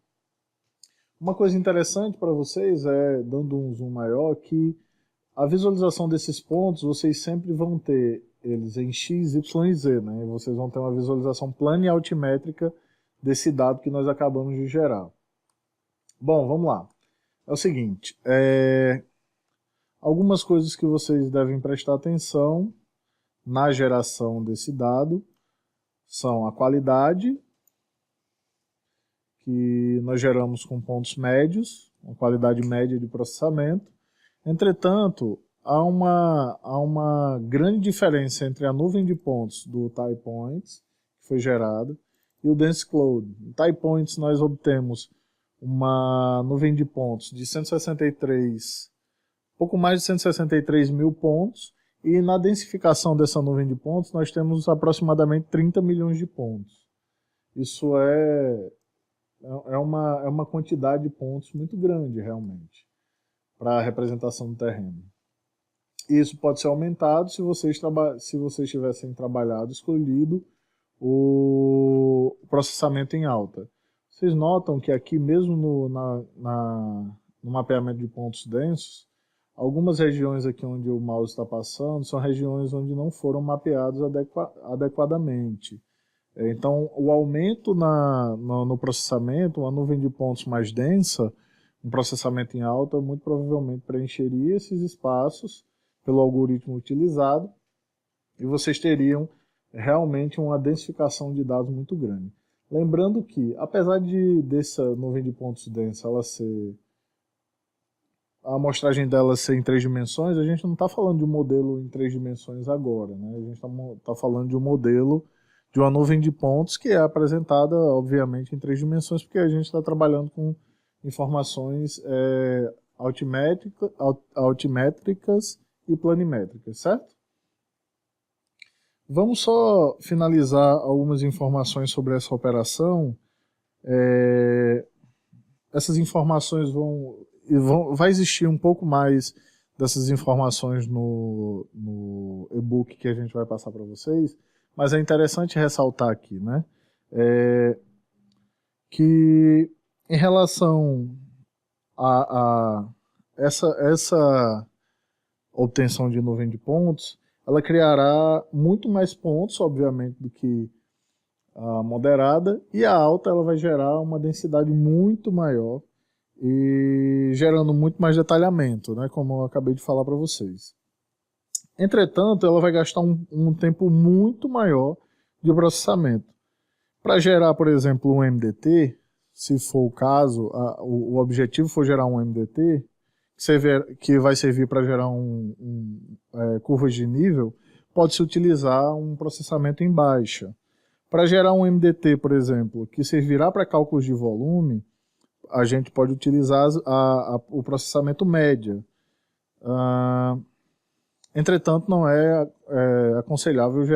Uma coisa interessante para vocês dando um zoom maior, que a visualização desses pontos, vocês sempre vão ter eles em X, Y e Z, né? Vocês vão ter uma visualização plana e altimétrica desse dado que nós acabamos de gerar. Bom, vamos lá. É o seguinte, algumas coisas que vocês devem prestar atenção na geração desse dado são a qualidade, que nós geramos com pontos médios, uma qualidade média de processamento. Entretanto, há uma grande diferença entre a nuvem de pontos do tie points, que foi gerada, e o dense cloud. No tie points nós obtemos uma nuvem de pontos de 163, pouco mais de 163 mil pontos, e na densificação dessa nuvem de pontos nós temos aproximadamente 30 milhões de pontos. Isso é uma quantidade de pontos muito grande, realmente, para a representação do terreno. Isso pode ser aumentado se vocês tivessem trabalhado, escolhido o processamento em alta. Vocês notam que aqui, mesmo no mapeamento de pontos densos, algumas regiões aqui onde o mouse está passando são regiões onde não foram mapeados adequadamente. Então, o aumento no processamento, uma nuvem de pontos mais densa, um processamento em alta, muito provavelmente preencheria esses espaços pelo algoritmo utilizado e vocês teriam realmente uma densificação de dados muito grande. Lembrando que, apesar dessa nuvem de pontos densa a amostragem dela ser em 3 dimensões, a gente não está falando de um modelo em 3 dimensões agora, né? A gente está falando de um modelo de uma nuvem de pontos que é apresentada, obviamente, em 3 dimensões, porque a gente está trabalhando com informações altimétricas e planimétricas, certo? Vamos só finalizar algumas informações sobre essa operação. Essas informações vai existir um pouco mais dessas informações no e-book que a gente vai passar para vocês, mas é interessante ressaltar aqui, né? Que em relação a essa obtenção de nuvem de pontos, ela criará muito mais pontos, obviamente, do que a moderada, e a alta ela vai gerar uma densidade muito maior e gerando muito mais detalhamento, né, como eu acabei de falar para vocês. Entretanto, ela vai gastar um tempo muito maior de processamento. Para gerar, por exemplo, um MDT, se for o caso, o objetivo for gerar um MDT, que vai servir para gerar curvas de nível, pode-se utilizar um processamento em baixa. Para gerar um MDT, por exemplo, que servirá para cálculos de volume, a gente pode utilizar o processamento média. Entretanto, não é aconselhável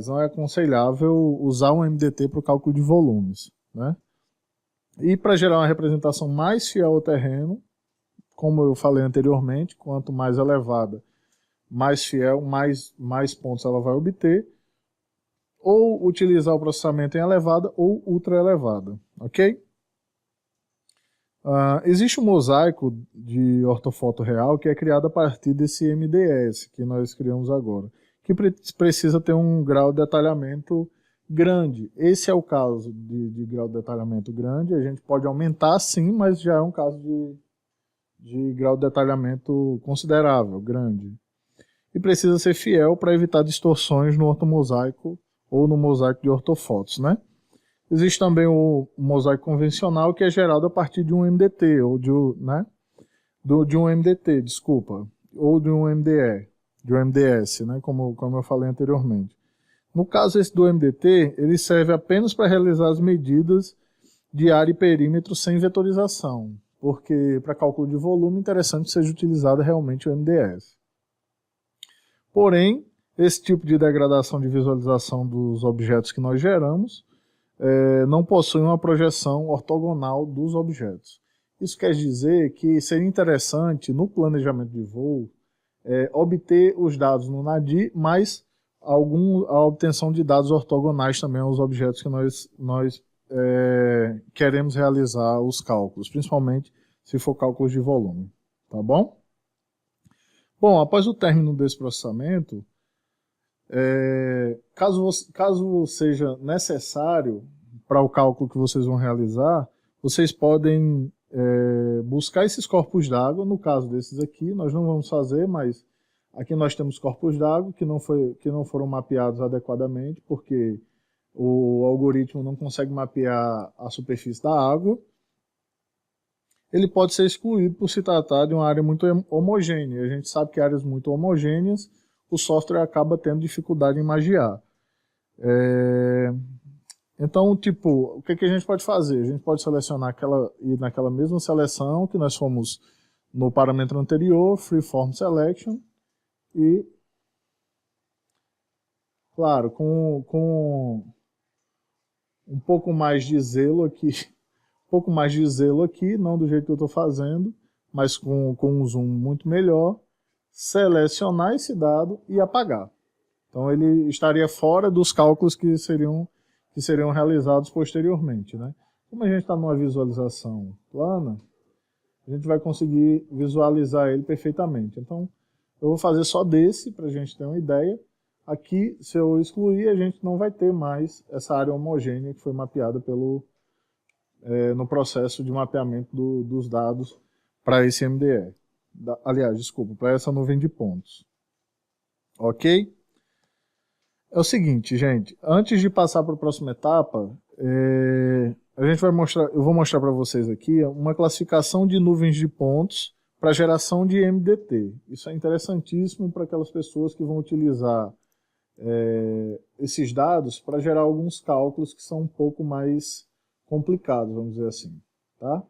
não é aconselhável usar um MDT para o cálculo de volumes, né? E para gerar uma representação mais fiel ao terreno, como eu falei anteriormente, quanto mais elevada, mais fiel, mais pontos ela vai obter, ou utilizar o processamento em elevada ou ultra elevada, ok? Existe um mosaico de ortofoto real que é criado a partir desse MDS que nós criamos agora, que precisa ter um grau de detalhamento grande. Esse é o caso de grau de detalhamento grande. A gente pode aumentar sim, mas já é um caso de grau de detalhamento considerável, grande. E precisa ser fiel para evitar distorções no ortomosaico ou no mosaico de ortofotos, né? Existe também o mosaico convencional, que é gerado a partir de um MDT, ou de um MDT, desculpa, ou de um MDE, de um MDS, né, como eu falei anteriormente. No caso esse do MDT, ele serve apenas para realizar as medidas de área e perímetro sem vetorização, porque para cálculo de volume é interessante que seja utilizado realmente o MDS. Porém, esse tipo de degradação de visualização dos objetos que nós geramos não possui uma projeção ortogonal dos objetos. Isso quer dizer que seria interessante, no planejamento de voo, obter os dados no NADI, mas a obtenção de dados ortogonais também aos objetos que nós queremos realizar os cálculos, principalmente se for cálculos de volume. Tá bom? Bom, após o término desse processamento, caso seja necessário para o cálculo que vocês vão realizar, vocês podem buscar esses corpos d'água. No caso desses aqui, nós não vamos fazer, mas aqui nós temos corpos d'água que não foram mapeados adequadamente, porque o algoritmo não consegue mapear a superfície da água. Ele pode ser excluído por se tratar de uma área muito homogênea. A gente sabe que áreas muito homogêneas, o software acaba tendo dificuldade em magiar. Então, tipo, o que a gente pode fazer? A gente pode selecionar ir naquela mesma seleção que nós fomos no parâmetro anterior, Freeform Selection, e, claro, com um pouco mais de zelo aqui, não do jeito que eu estou fazendo, mas com um zoom muito melhor, selecionar esse dado e apagar. Então ele estaria fora dos cálculos que seriam realizados posteriormente, né? Como a gente está numa visualização plana, a gente vai conseguir visualizar ele perfeitamente. Então eu vou fazer só desse para a gente ter uma ideia. Aqui, se eu excluir, a gente não vai ter mais essa área homogênea que foi mapeada no processo de mapeamento dos dados para esse MDE. Aliás, desculpa, para essa nuvem de pontos. Ok? É o seguinte, gente, antes de passar para a próxima etapa, eu vou mostrar para vocês aqui uma classificação de nuvens de pontos para geração de MDT. Isso é interessantíssimo para aquelas pessoas que vão utilizar esses dados para gerar alguns cálculos que são um pouco mais complicados, vamos dizer assim, tá?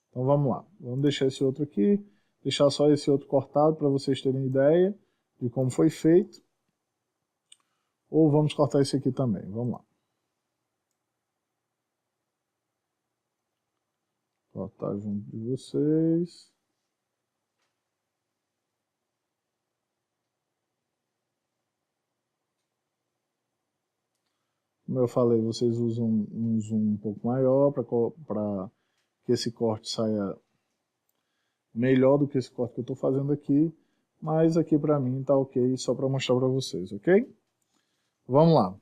Então vamos lá, vamos deixar esse outro aqui, deixar só esse outro cortado para vocês terem ideia de como foi feito. Ou vamos cortar esse aqui também, vamos lá. Cortar junto de vocês. Como eu falei, vocês usam um zoom um pouco maior para que esse corte saia melhor do que esse corte que eu estou fazendo aqui, mas aqui para mim está ok, só para mostrar para vocês, ok? Vamos lá.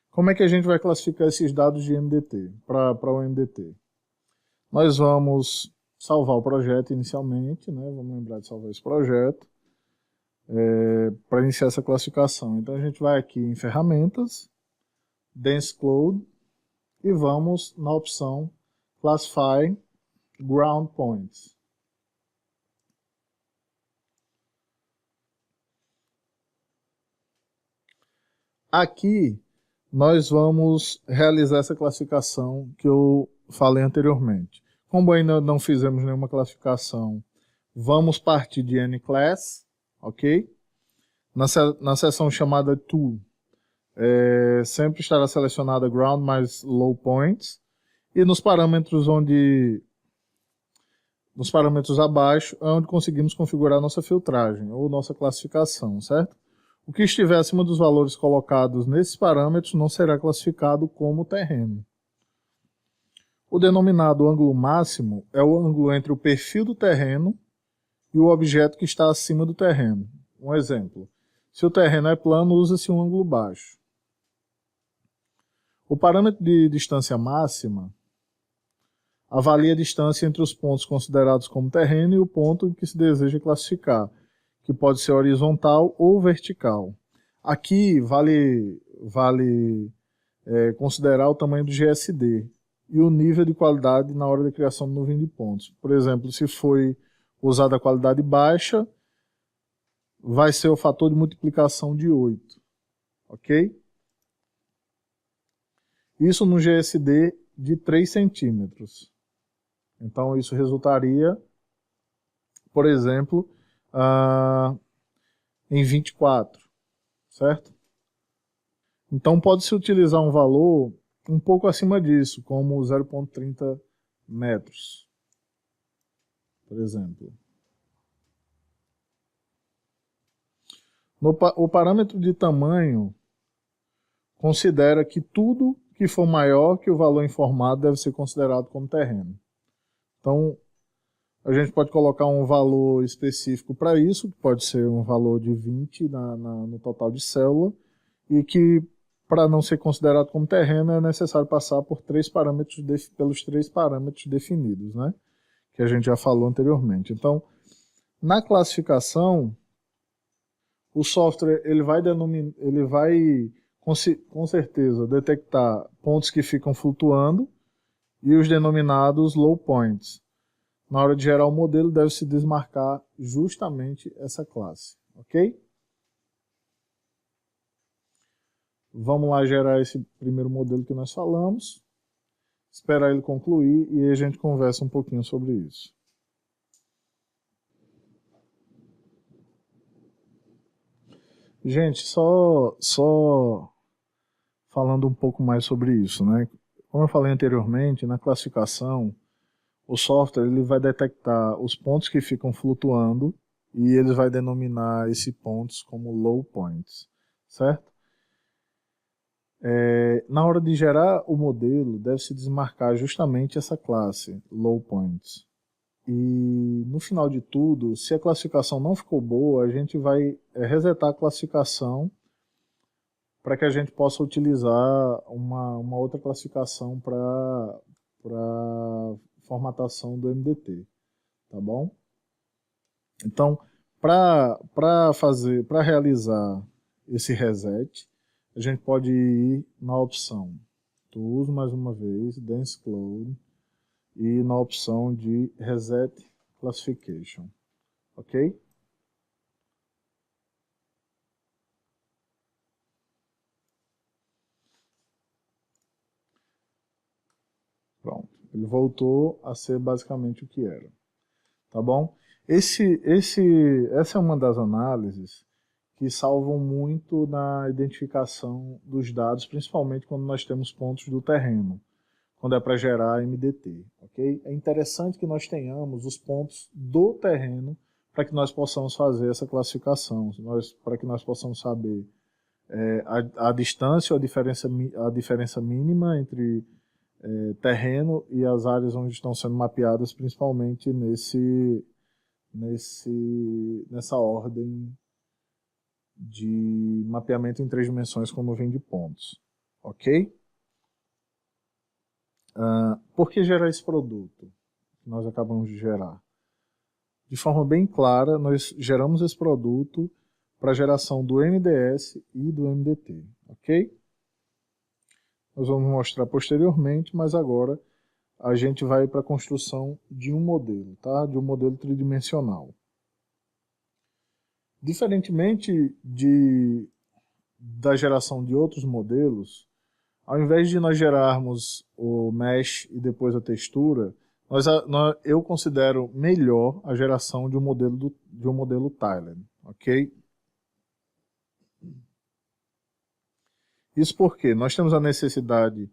Como é que a gente vai classificar esses dados de MDT, para o MDT? Nós vamos salvar o projeto inicialmente, né? Vamos lembrar de salvar esse projeto. Para iniciar essa classificação. Então a gente vai aqui em ferramentas, Dense Cloud, e vamos na opção Classify Ground Points. Aqui nós vamos realizar essa classificação que eu falei anteriormente. Como ainda não fizemos nenhuma classificação, vamos partir de N-Class, ok? Na seção chamada Tool, sempre estará selecionada Ground mais Low Points, e nos parâmetros abaixo é onde conseguimos configurar nossa filtragem ou nossa classificação, certo? O que estiver acima dos valores colocados nesses parâmetros não será classificado como terreno. O denominado ângulo máximo é o ângulo entre o perfil do terreno e o objeto que está acima do terreno. Um exemplo, se o terreno é plano, usa-se um ângulo baixo. O parâmetro de distância máxima avalia a distância entre os pontos considerados como terreno e o ponto em que se deseja classificar, que pode ser horizontal ou vertical. Aqui vale considerar o tamanho do GSD e o nível de qualidade na hora da criação da nuvem de pontos. Por exemplo, se foi usada a qualidade baixa, vai ser o fator de multiplicação de 8, ok? Isso no GSD de 3 centímetros. Então, isso resultaria, por exemplo, em 24, certo? Então, pode-se utilizar um valor um pouco acima disso, como 0,30 metros, por exemplo. O parâmetro de tamanho considera que tudo que for maior que o valor informado deve ser considerado como terreno. Então, a gente pode colocar um valor específico para isso, que pode ser um valor de 20 no total de célula, e que, para não ser considerado como terreno, é necessário passar por pelos três parâmetros definidos, né? Que a gente já falou anteriormente. Então, na classificação, o software ele vai com certeza detectar pontos que ficam flutuando e os denominados low points. Na hora de gerar o modelo, deve-se desmarcar justamente essa classe, ok? Vamos lá gerar esse primeiro modelo que nós falamos, esperar ele concluir e aí a gente conversa um pouquinho sobre isso. Gente, só falando um pouco mais sobre isso, né? Como eu falei anteriormente, na classificação, o software ele vai detectar os pontos que ficam flutuando e ele vai denominar esses pontos como low points, certo? Na hora de gerar o modelo, deve-se desmarcar justamente essa classe, low points. E no final de tudo, se a classificação não ficou boa, a gente vai resetar a classificação para que a gente possa utilizar uma outra classificação para formatação do MDT, tá bom? Então, para realizar esse reset, a gente pode ir na opção Tools, mais uma vez, Dense Cloud, e na opção de Reset Classification, ok? Pronto, ele voltou a ser basicamente o que era, tá bom? Essa é uma das análises que salvam muito na identificação dos dados, principalmente quando nós temos pontos do terreno, quando é para gerar MDT, ok? É interessante que nós tenhamos os pontos do terreno para que nós possamos fazer essa classificação, para que nós possamos saber a distância ou a diferença mínima entre terreno e as áreas onde estão sendo mapeadas, principalmente nessa ordem de mapeamento em 3 dimensões com nuvem de pontos, ok? Por que gerar esse produto que nós acabamos de gerar? De forma bem clara, nós geramos esse produto para a geração do MDS e do MDT, ok? Nós vamos mostrar posteriormente, mas agora a gente vai para a construção de um modelo, tá? De um modelo tridimensional. Diferentemente da geração de outros modelos, ao invés de nós gerarmos o mesh e depois a textura, eu considero melhor a geração de um modelo tiled, ok? Isso porque nós temos a necessidade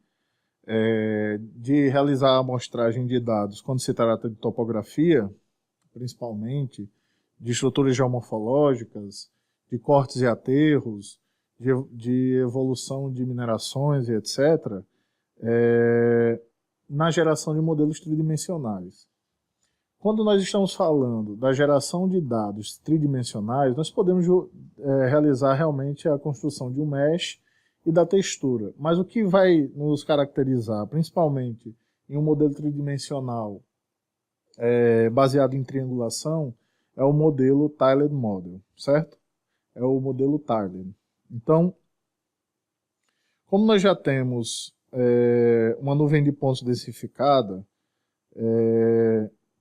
de realizar a amostragem de dados quando se trata de topografia, principalmente, de estruturas geomorfológicas, de cortes e aterros, de evolução de minerações e etc., na geração de modelos tridimensionais. Quando nós estamos falando da geração de dados tridimensionais, nós podemos realizar realmente a construção de um mesh e da textura. Mas o que vai nos caracterizar, principalmente em um modelo tridimensional baseado em triangulação, é o modelo Tiled Model, certo? É o modelo Tiled. Então, como nós já temos uma nuvem de pontos densificada,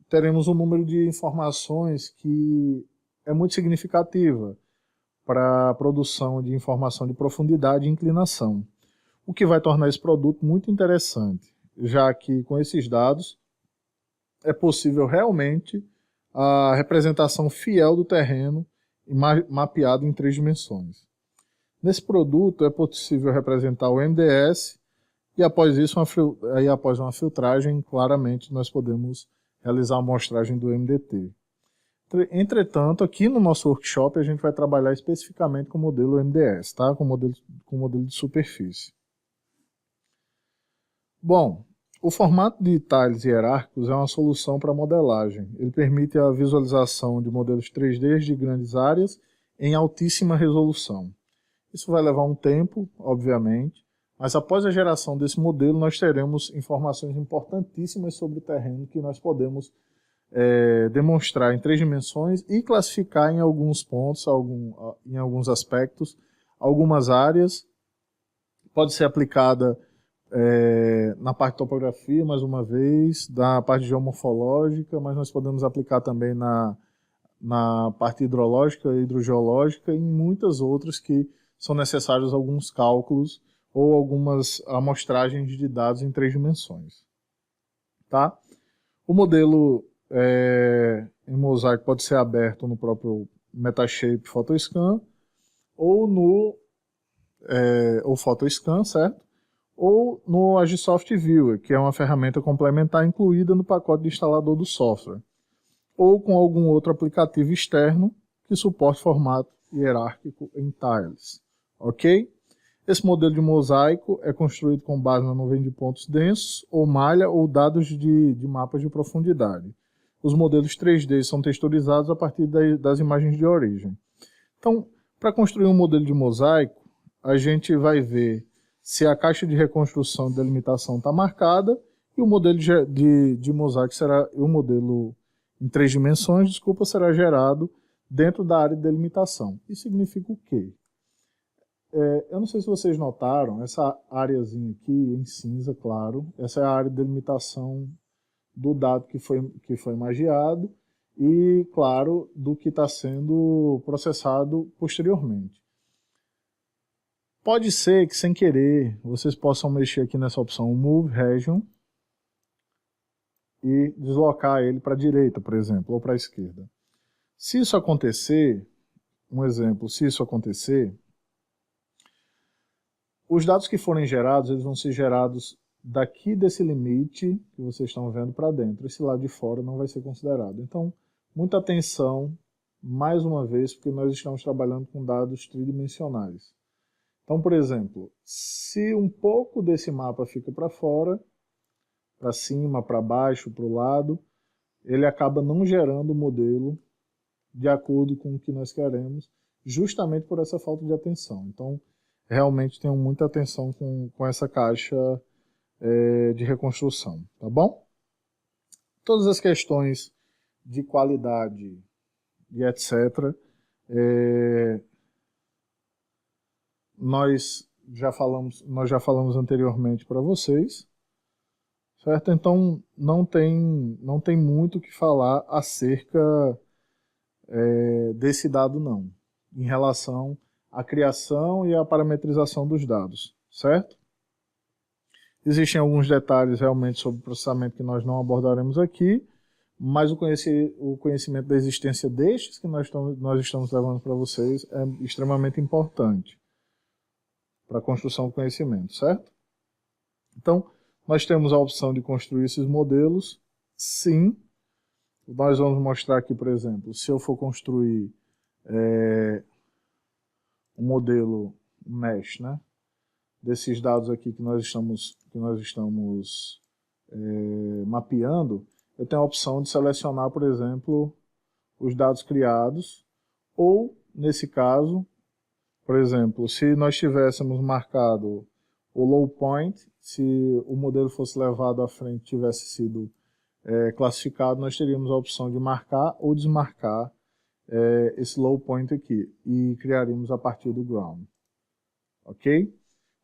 teremos um número de informações que é muito significativa para a produção de informação de profundidade e inclinação, o que vai tornar esse produto muito interessante, já que com esses dados é possível realmente a representação fiel do terreno mapeado em 3 dimensões. Nesse produto é possível representar o MDS e após isso, após uma filtragem, claramente nós podemos realizar a amostragem do MDT. Entretanto, aqui no nosso workshop a gente vai trabalhar especificamente com o modelo MDS, tá? com o modelo de superfície. Bom, o formato de tiles hierárquicos é uma solução para modelagem. Ele permite a visualização de modelos 3D de grandes áreas em altíssima resolução. Isso vai levar um tempo, obviamente, mas após a geração desse modelo nós teremos informações importantíssimas sobre o terreno que nós podemos demonstrar em 3 dimensões e classificar em alguns pontos, em alguns aspectos, algumas áreas. Pode ser aplicada na parte de topografia, mais uma vez, na parte geomorfológica, mas nós podemos aplicar também na parte hidrológica, hidrogeológica e em muitas outras que são necessários alguns cálculos ou algumas amostragens de dados em 3 dimensões. Tá? O modelo em mosaico pode ser aberto no próprio Metashape PhotoScan ou no PhotoScan, certo? Ou no Agisoft Viewer, que é uma ferramenta complementar incluída no pacote de instalador do software, ou com algum outro aplicativo externo que suporte formato hierárquico em tiles. Ok? Esse modelo de mosaico é construído com base na nuvem de pontos densos, ou malha, ou dados de mapas de profundidade. Os modelos 3D são texturizados a partir das imagens de origem. Então, para construir um modelo de mosaico, a gente vai ver se a caixa de reconstrução e delimitação está marcada, e o modelo de mosaico será, o modelo em 3 dimensões, desculpa, será gerado dentro da área de delimitação. Isso significa o quê? Eu não sei se vocês notaram, essa areazinha aqui em cinza, claro, essa é a área de delimitação do dado que foi magiado e, claro, do que está sendo processado posteriormente. Pode ser que, sem querer, vocês possam mexer aqui nessa opção Move Region e deslocar ele para a direita, por exemplo, ou para a esquerda. Se isso acontecer, um exemplo, se isso acontecer, os dados que forem gerados, eles vão ser gerados daqui desse limite que vocês estão vendo para dentro. Esse lado de fora não vai ser considerado. Então, muita atenção, mais uma vez, porque nós estamos trabalhando com dados tridimensionais. Então, por exemplo, se um pouco desse mapa fica para fora, para cima, para baixo, para o lado, ele acaba não gerando o modelo de acordo com o que nós queremos, justamente por essa falta de atenção. Então, realmente tenham muita atenção com essa caixa de reconstrução, tá bom? Todas as questões de qualidade e etc. Nós já falamos anteriormente para vocês, certo? Então não tem muito o que falar acerca desse dado não, em relação à criação e à parametrização dos dados, certo? Existem alguns detalhes realmente sobre o processamento que nós não abordaremos aqui, mas o conhecimento da existência destes que nós estamos levando para vocês é extremamente importante para a construção do conhecimento, certo? Então, nós temos a opção de construir esses modelos, sim. Nós vamos mostrar aqui, por exemplo, se eu for construir um modelo mesh, né? Desses dados aqui que nós estamos mapeando, eu tenho a opção de selecionar, por exemplo, os dados criados, ou, nesse caso, por exemplo, se nós tivéssemos marcado o low point, se o modelo fosse levado à frente tivesse sido classificado, nós teríamos a opção de marcar ou desmarcar esse low point aqui, e criaríamos a partir do ground. ok?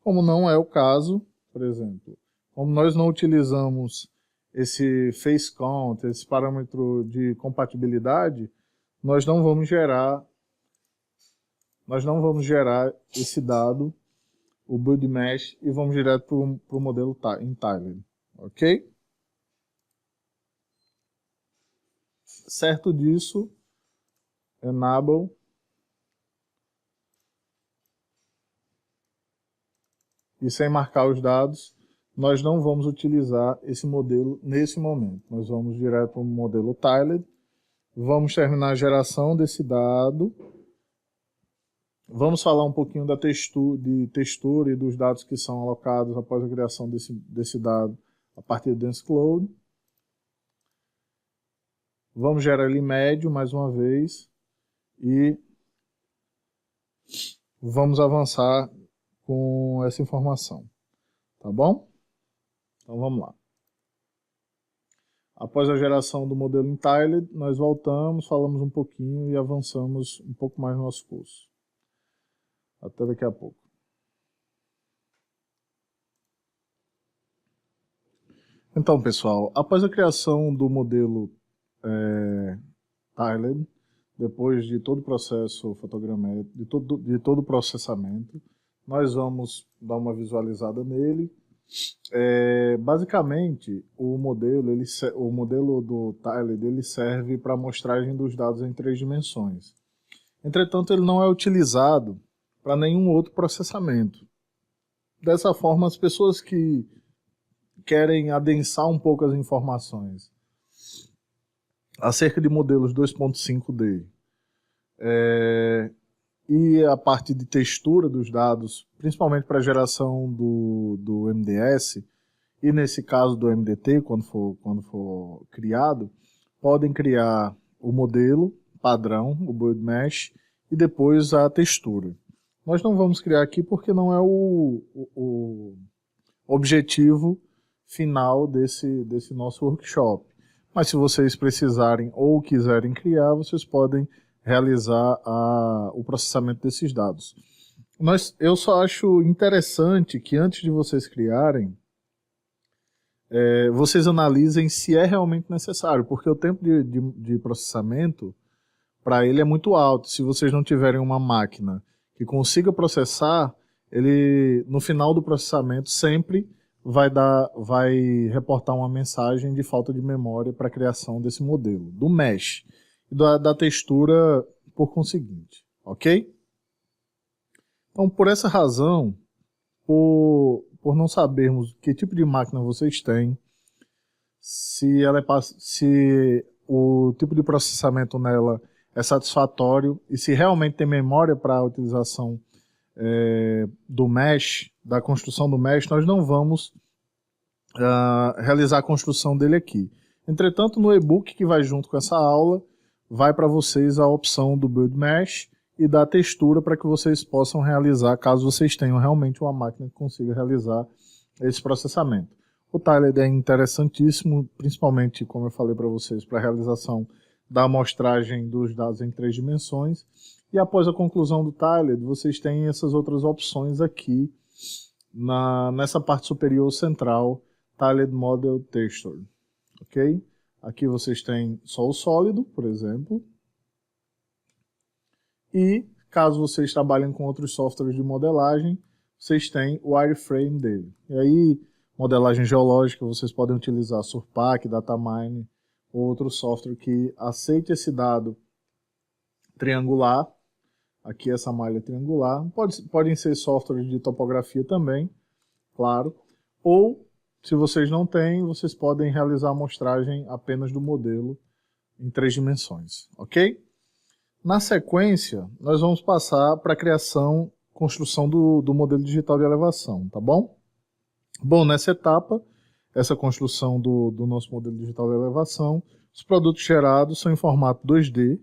Como não é o caso, por exemplo, como nós não utilizamos esse face count, esse parâmetro de compatibilidade, nós não vamos gerar esse dado, o build mesh, e vamos direto para o modelo entirely, ok? Certo disso, enable e sem marcar os dados, nós não vamos utilizar esse modelo nesse momento. Nós vamos direto para o modelo tiled, vamos terminar a geração desse dado, vamos falar um pouquinho da textura e dos dados que são alocados após a criação desse dado a partir do DanceCloud. Vamos gerar ele médio mais uma vez e vamos avançar com essa informação, tá bom? Então vamos lá. Após a geração do modelo entirely, nós voltamos, falamos um pouquinho e avançamos um pouco mais no nosso curso. Até daqui a pouco. Então, pessoal, após a criação do modelo tiled, depois de todo o processo fotogramétrico, de todo o processamento, nós vamos dar uma visualizada nele. Basicamente, o modelo do tiled ele serve para amostragem dos dados em 3 dimensões. Entretanto, ele não é utilizado para nenhum outro processamento. Dessa forma, as pessoas que querem adensar um pouco as informações acerca de modelos 2.5D e a parte de textura dos dados, principalmente para a geração do MDS, e nesse caso do MDT, quando for criado, podem criar o modelo padrão, o build mesh, e depois a textura. Nós não vamos criar aqui porque não é o objetivo final desse nosso workshop. Mas se vocês precisarem ou quiserem criar, vocês podem realizar o processamento desses dados. Eu só acho interessante que antes de vocês criarem, vocês analisem se é realmente necessário, porque o tempo de processamento para ele é muito alto. Se vocês não tiverem uma máquina que consiga processar, ele no final do processamento sempre vai reportar uma mensagem de falta de memória para a criação desse modelo, do mesh e da textura por conseguinte, ok? Então, por essa razão, por não sabermos que tipo de máquina vocês têm, se o tipo de processamento nela é satisfatório e se realmente tem memória para a utilização do mesh, da construção do mesh, nós não vamos realizar a construção dele aqui. Entretanto, no e-book que vai junto com essa aula, vai para vocês a opção do Build Mesh e da textura para que vocês possam realizar, caso vocês tenham realmente uma máquina que consiga realizar esse processamento. O tiled é interessantíssimo, principalmente, como eu falei para vocês, para a realização da amostragem dos dados em 3 dimensões. E após a conclusão do tiled, vocês têm essas outras opções aqui nessa parte superior central, Tiled Model Texture, ok? Aqui vocês têm só o sólido, por exemplo, e caso vocês trabalhem com outros softwares de modelagem, vocês têm o wireframe dele. E aí, modelagem geológica, vocês podem utilizar Surpac, Datamine, ou outro software que aceite esse dado triangular. Aqui essa malha triangular. Podem ser softwares de topografia também, claro. Ou, se vocês não têm, vocês podem realizar a amostragem apenas do modelo em 3 dimensões, ok? Na sequência, nós vamos passar para a construção do modelo digital de elevação, tá bom? Bom, nessa etapa, essa construção do nosso modelo digital de elevação, os produtos gerados são em formato 2D,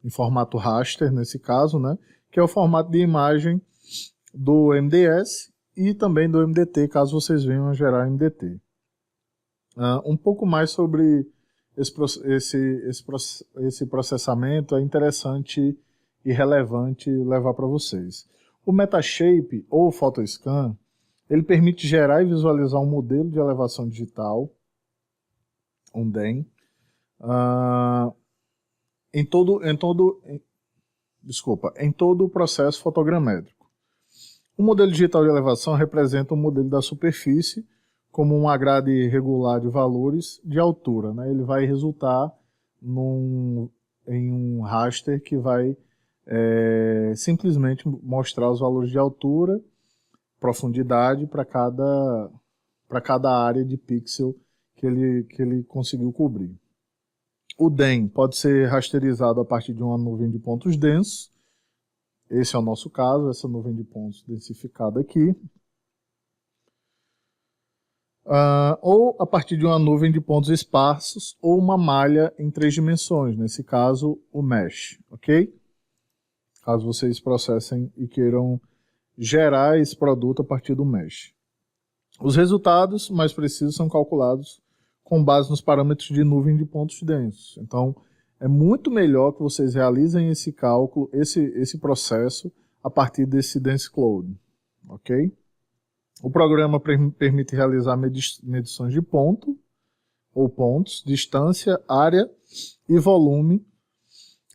em formato raster, nesse caso, né, que é o formato de imagem do MDS e também do MDT, caso vocês venham a gerar MDT. Um pouco mais sobre esse processamento é interessante e relevante levar para vocês. O Metashape ou PhotoScan, ele permite gerar e visualizar um modelo de elevação digital, um DEM, em todo o processo fotogramétrico. O modelo digital de elevação representa um modelo da superfície como uma grade regular de valores de altura, né? Ele vai resultar em um raster que vai simplesmente mostrar os valores de altura, profundidade para cada área de pixel que ele conseguiu cobrir. O DEM pode ser rasterizado a partir de uma nuvem de pontos densos. Esse é o nosso caso, essa nuvem de pontos densificada aqui. Ou a partir de uma nuvem de pontos esparsos ou uma malha em 3 dimensões, nesse caso o mesh, ok? Caso vocês processem e queiram gerar esse produto a partir do mesh. Os resultados mais precisos são calculados com base nos parâmetros de nuvem de pontos densos. Então, é muito melhor que vocês realizem esse cálculo, esse processo, a partir desse Dense Cloud, ok? O programa permite realizar medições de ponto, ou pontos, distância, área e volume,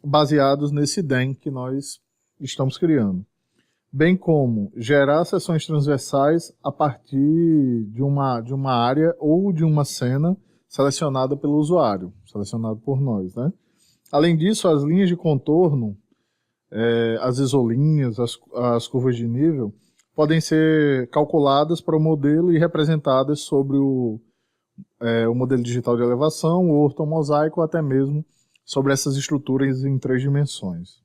baseados nesse DEM que nós estamos criando. Bem como gerar seções transversais a partir de uma área ou de uma cena selecionada pelo usuário, selecionado por nós, né? Além disso, as linhas de contorno, as isolinhas, as curvas de nível, podem ser calculadas para o modelo e representadas sobre o modelo digital de elevação, o ortomosaico, ou até mesmo sobre essas estruturas em 3 dimensões.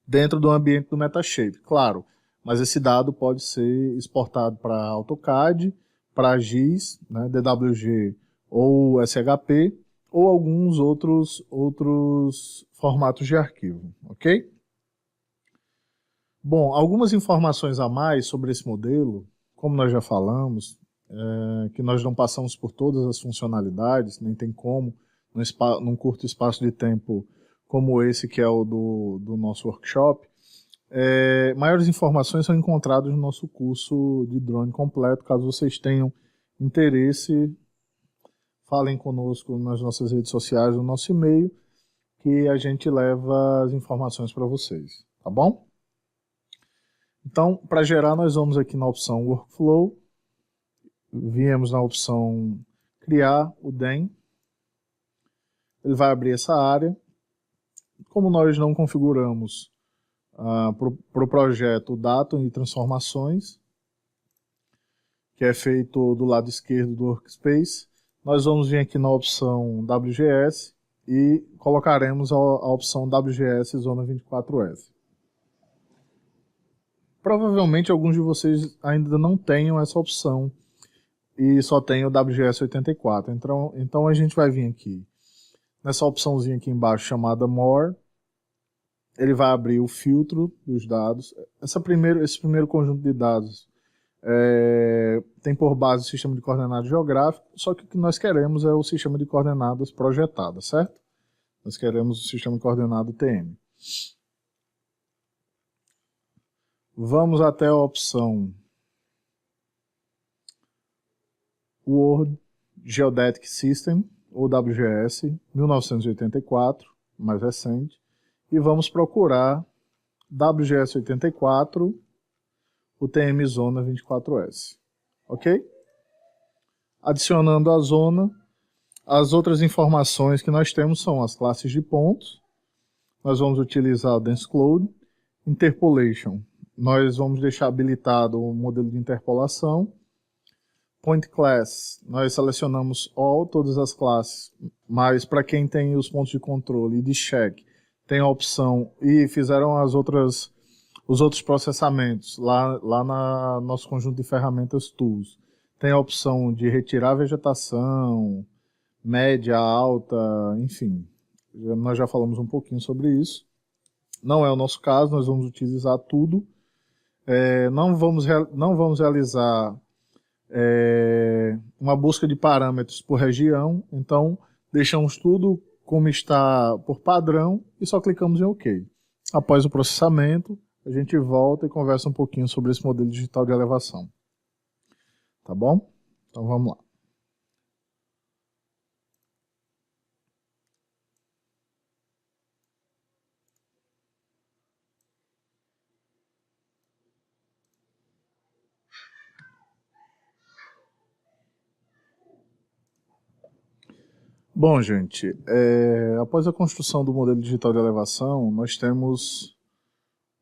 Dentro do ambiente do Metashape, claro, mas esse dado pode ser exportado para AutoCAD, para GIS, né, DWG ou SHP, ou alguns outros formatos de arquivo, ok? Bom, algumas informações a mais sobre esse modelo, como nós já falamos, que nós não passamos por todas as funcionalidades, nem tem como, num curto espaço de tempo como esse que é o do nosso workshop, maiores informações são encontradas no nosso curso de drone completo. Caso vocês tenham interesse, falem conosco nas nossas redes sociais, no nosso e-mail, que a gente leva as informações para vocês, tá bom? Então, para gerar, nós vamos aqui na opção Workflow, viemos na opção Criar o DEM, ele vai abrir essa área. Como nós não configuramos para o projeto o Datum e Transformações, que é feito do lado esquerdo do Workspace, nós vamos vir aqui na opção WGS e colocaremos a opção WGS Zona 24S. Provavelmente alguns de vocês ainda não tenham essa opção e só tem o WGS 84. Então a gente vai vir aqui nessa opçãozinha aqui embaixo chamada More. Ele vai abrir o filtro dos dados. Esse primeiro conjunto de dados tem por base o sistema de coordenadas geográfico, só que o que nós queremos é o sistema de coordenadas projetado, certo? Nós queremos o sistema de coordenado TM. Vamos até a opção World Geodetic System, ou WGS, 1984, mais recente, e vamos procurar WGS 84, o TM Zona 24S, ok? Adicionando a zona, as outras informações que nós temos são as classes de pontos, nós vamos utilizar o Dense Cloud, Interpolation, nós vamos deixar habilitado o modelo de interpolação. Point Class, nós selecionamos All, todas as classes, mas para quem tem os pontos de controle e de check, tem a opção, e fizeram os outros processamentos, lá no nosso conjunto de ferramentas Tools, tem a opção de retirar vegetação, média, alta, enfim, nós já falamos um pouquinho sobre isso. Não é o nosso caso, nós vamos utilizar tudo. Não vamos realizar uma busca de parâmetros por região, então deixamos tudo como está por padrão e só clicamos em OK. Após o processamento, a gente volta e conversa um pouquinho sobre esse modelo digital de elevação. Tá bom? Então vamos lá. Bom, gente, após a construção do modelo digital de elevação, nós temos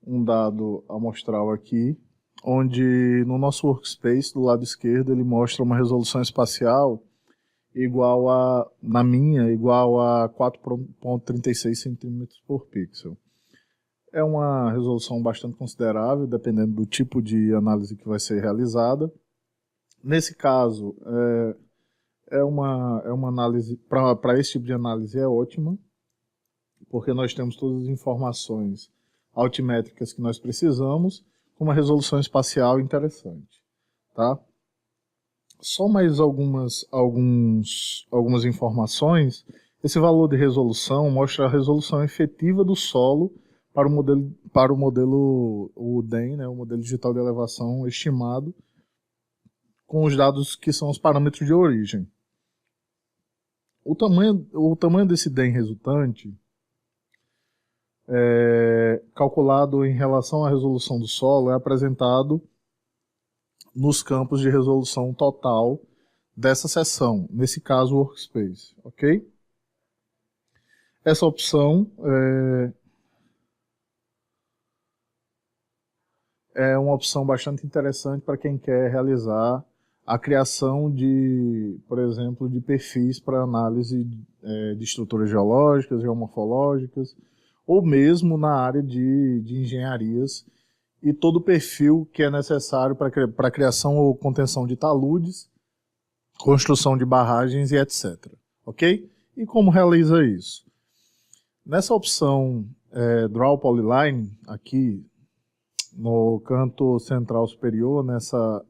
um dado amostral aqui, onde no nosso workspace, do lado esquerdo, ele mostra uma resolução espacial igual a 4,36 centímetros por pixel. É uma resolução bastante considerável, dependendo do tipo de análise que vai ser realizada. Nesse caso, é uma análise, para esse tipo de análise é ótima, porque nós temos todas as informações altimétricas que nós precisamos, com uma resolução espacial interessante. Tá? Só mais algumas informações. Esse valor de resolução mostra a resolução efetiva do solo para o modelo DEM, né, o modelo digital de elevação estimado, com os dados que são os parâmetros de origem. O tamanho desse DEM resultante, calculado em relação à resolução do solo, é apresentado nos campos de resolução total dessa seção, nesse caso o Workspace, ok? Essa opção é uma opção bastante interessante para quem quer realizar a criação de, por exemplo, de perfis para análise de estruturas geológicas, geomorfológicas, ou mesmo na área de engenharias, e todo o perfil que é necessário para a criação ou contenção de taludes, construção de barragens e etc. Ok? E como realiza isso? Nessa opção Draw Polyline, aqui no canto central superior, nessa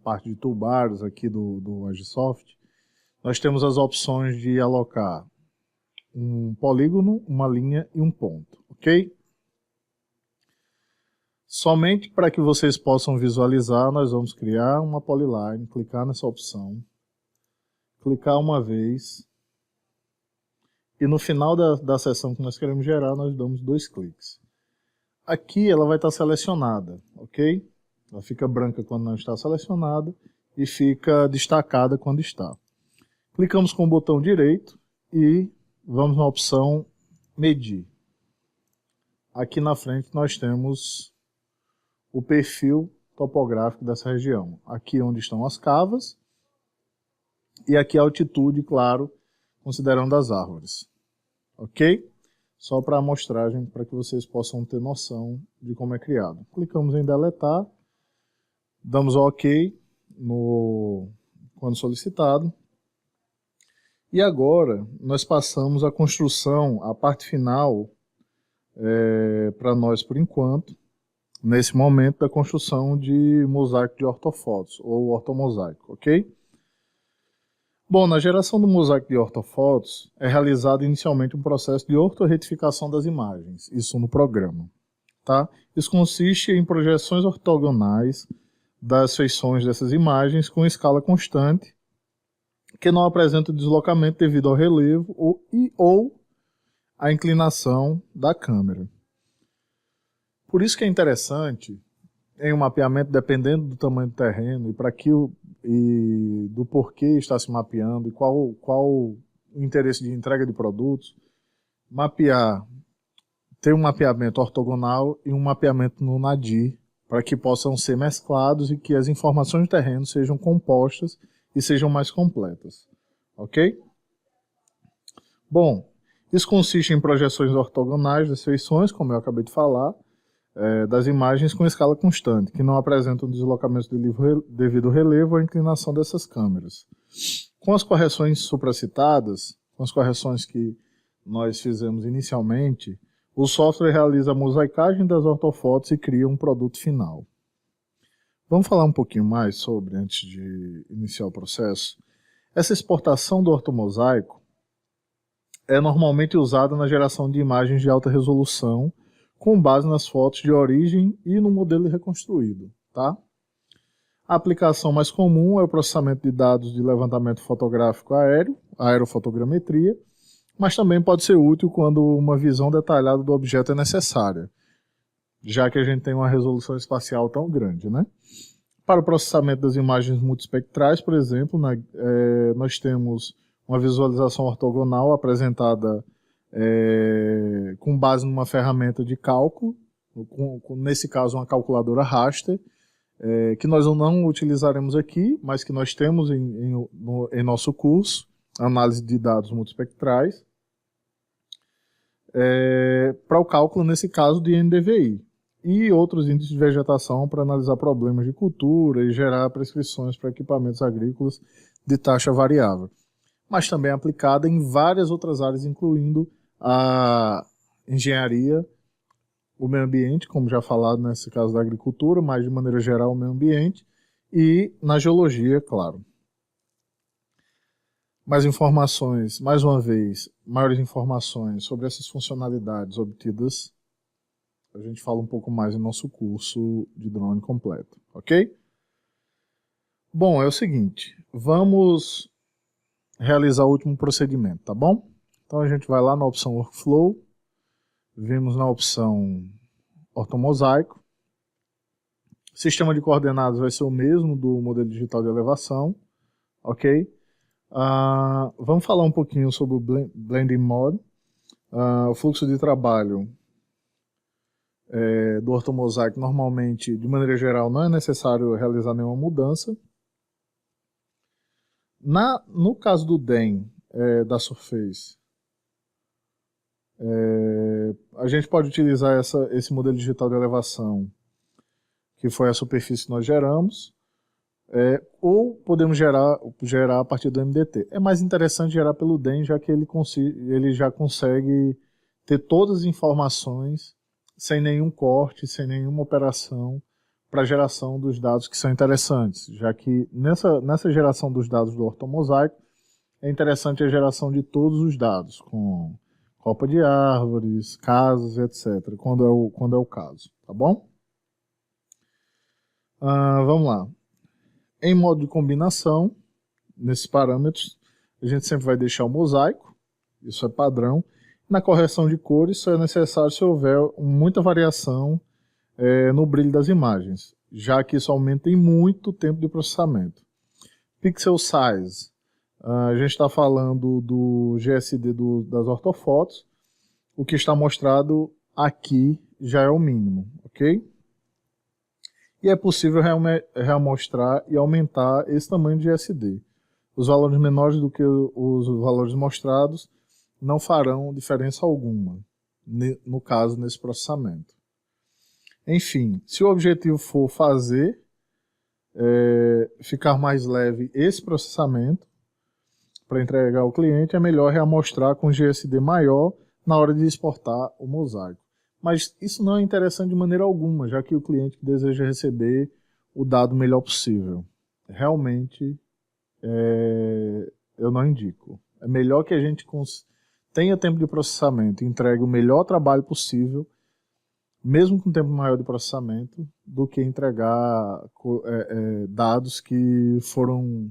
parte de toolbars aqui do Agisoft, nós temos as opções de alocar um polígono, uma linha e um ponto, ok? Somente para que vocês possam visualizar, nós vamos criar uma polyline, clicar nessa opção, clicar uma vez, e no final da seção que nós queremos gerar, nós damos 2 cliques. Aqui ela vai estar selecionada, ok? Ela fica branca quando não está selecionada e fica destacada quando está. Clicamos com o botão direito e vamos na opção Medir. Aqui na frente nós temos o perfil topográfico dessa região. Aqui onde estão as cavas e aqui a altitude, claro, considerando as árvores. Ok? Só para amostragem, para que vocês possam ter noção de como é criado. Clicamos em deletar, damos OK quando solicitado. E agora nós passamos a construção, a parte final, para nós por enquanto, nesse momento da construção de mosaico de ortofotos, ou ortomosaico, ok? Bom, na geração do mosaico de ortofotos, é realizado inicialmente um processo de ortorretificação das imagens, isso no programa. Tá? Isso consiste em projeções ortogonais das feições dessas imagens com escala constante, que não apresentam deslocamento devido ao relevo ou à inclinação da câmera. Por isso que é interessante, em um mapeamento, dependendo do tamanho do terreno e do porquê está se mapeando e qual o interesse de entrega de produtos, ter um mapeamento ortogonal e um mapeamento no Nadir, para que possam ser mesclados e que as informações do terreno sejam compostas e sejam mais completas. Ok? Bom, isso consiste em projeções ortogonais das feições, como eu acabei de falar, das imagens com escala constante, que não apresentam deslocamentos devido ao relevo ou à inclinação dessas câmeras. Com as correções supracitadas, com as correções que nós fizemos inicialmente, o software realiza a mosaicagem das ortofotos e cria um produto final. Vamos falar um pouquinho mais sobre, antes de iniciar o processo. Essa exportação do ortomosaico é normalmente usada na geração de imagens de alta resolução, com base nas fotos de origem e no modelo reconstruído, tá? A aplicação mais comum é o processamento de dados de levantamento fotográfico aéreo, aerofotogrametria, mas também pode ser útil quando uma visão detalhada do objeto é necessária, já que a gente tem uma resolução espacial tão grande, né? Para o processamento das imagens multiespectrais, por exemplo, nós temos uma visualização ortogonal apresentada com base numa ferramenta de cálculo, nesse caso uma calculadora raster, que nós não utilizaremos aqui, mas que nós temos em nosso curso, análise de dados multiespectrais, para o cálculo, nesse caso, de NDVI, e outros índices de vegetação para analisar problemas de cultura e gerar prescrições para equipamentos agrícolas de taxa variável, mas também aplicada em várias outras áreas, incluindo a engenharia, o meio ambiente, como já falado nesse caso da agricultura, mas de maneira geral o meio ambiente, e na geologia, claro. Mais informações, mais uma vez, maiores informações sobre essas funcionalidades obtidas, a gente fala um pouco mais em nosso curso de drone completo, ok? Bom, é o seguinte, vamos realizar o último procedimento, tá bom? Então a gente vai lá na opção Workflow, vemos na opção ortomosaico. O sistema de coordenadas vai ser o mesmo do modelo digital de elevação, ok? Vamos falar um pouquinho sobre o Blending Mode. O fluxo de trabalho do ortomosaico, normalmente, de maneira geral, não é necessário realizar nenhuma mudança. No caso do DEM, da Surface, a gente pode utilizar esse modelo digital de elevação, que foi a superfície que nós geramos, ou podemos gerar a partir do MDT. É mais interessante gerar pelo DEM, já que ele já consegue ter todas as informações sem nenhum corte, sem nenhuma operação para a geração dos dados que são interessantes, já que nessa geração dos dados do ortomosaico é interessante a geração de todos os dados, com copa de árvores, casas, etc., quando é o caso, tá bom? Vamos lá. Em modo de combinação, nesses parâmetros, a gente sempre vai deixar o mosaico, isso é padrão. Na correção de cores, só é necessário se houver muita variação no brilho das imagens, já que isso aumenta em muito o tempo de processamento. Pixel Size, a gente está falando do GSD das ortofotos, o que está mostrado aqui já é o mínimo, ok? E é possível reamostrar e aumentar esse tamanho de GSD. Os valores menores do que os valores mostrados não farão diferença alguma, no caso, nesse processamento. Enfim, se o objetivo for fazer ficar mais leve esse processamento para entregar ao cliente, é melhor reamostrar com GSD maior na hora de exportar o mosaico. Mas isso não é interessante de maneira alguma, já que o cliente deseja receber o dado melhor possível. Realmente, eu não indico. É melhor que a gente tenha tempo de processamento e entregue o melhor trabalho possível, mesmo com tempo maior de processamento, do que entregar dados que foram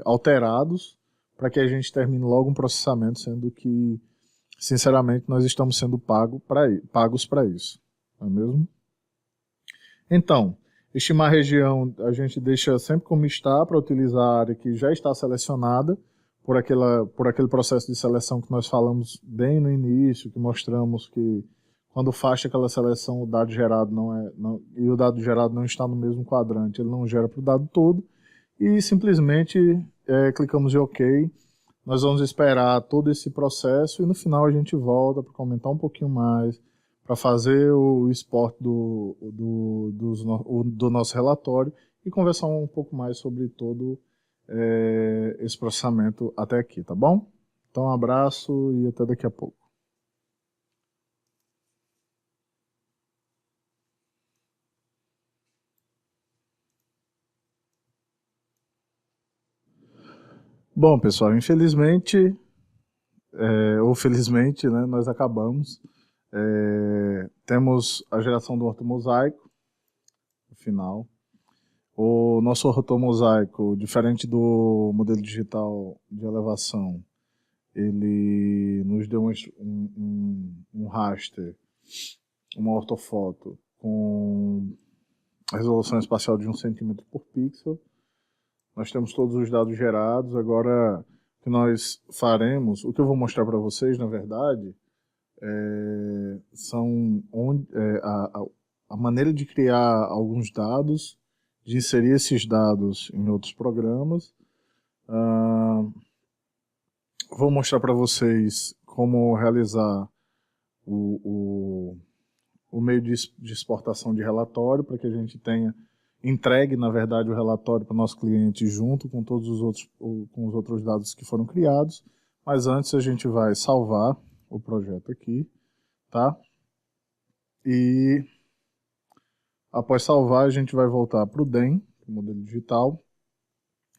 alterados para que a gente termine logo um processamento, sendo que, sinceramente, nós estamos sendo pagos para isso, não é mesmo? Então, estimar a região a gente deixa sempre como está para utilizar a área que já está selecionada por aquele processo de seleção que nós falamos bem no início, que mostramos que quando faz aquela seleção o dado gerado e o dado gerado não está no mesmo quadrante, ele não gera para o dado todo, e simplesmente clicamos em OK. Nós vamos esperar todo esse processo e no final a gente volta para comentar um pouquinho mais, para fazer o export do nosso relatório e conversar um pouco mais sobre todo esse processamento até aqui, tá bom? Então um abraço e até daqui a pouco. Bom, pessoal, infelizmente, ou felizmente, né, nós acabamos. Temos a geração do ortomosaico, no final. O nosso ortomosaico, diferente do modelo digital de elevação, ele nos deu um raster, uma ortofoto com resolução espacial de 1 centímetro por pixel. Nós temos todos os dados gerados. Agora, o que nós faremos, o que eu vou mostrar para vocês, na verdade, são a maneira de criar alguns dados, de inserir esses dados em outros programas. Vou mostrar para vocês como realizar o meio de exportação de relatório, para que a gente tenha entregue, na verdade, o relatório para o nosso cliente junto com todos os outros dados que foram criados. Mas antes a gente vai salvar o projeto aqui, tá? E após salvar, a gente vai voltar para o DEM, o modelo digital,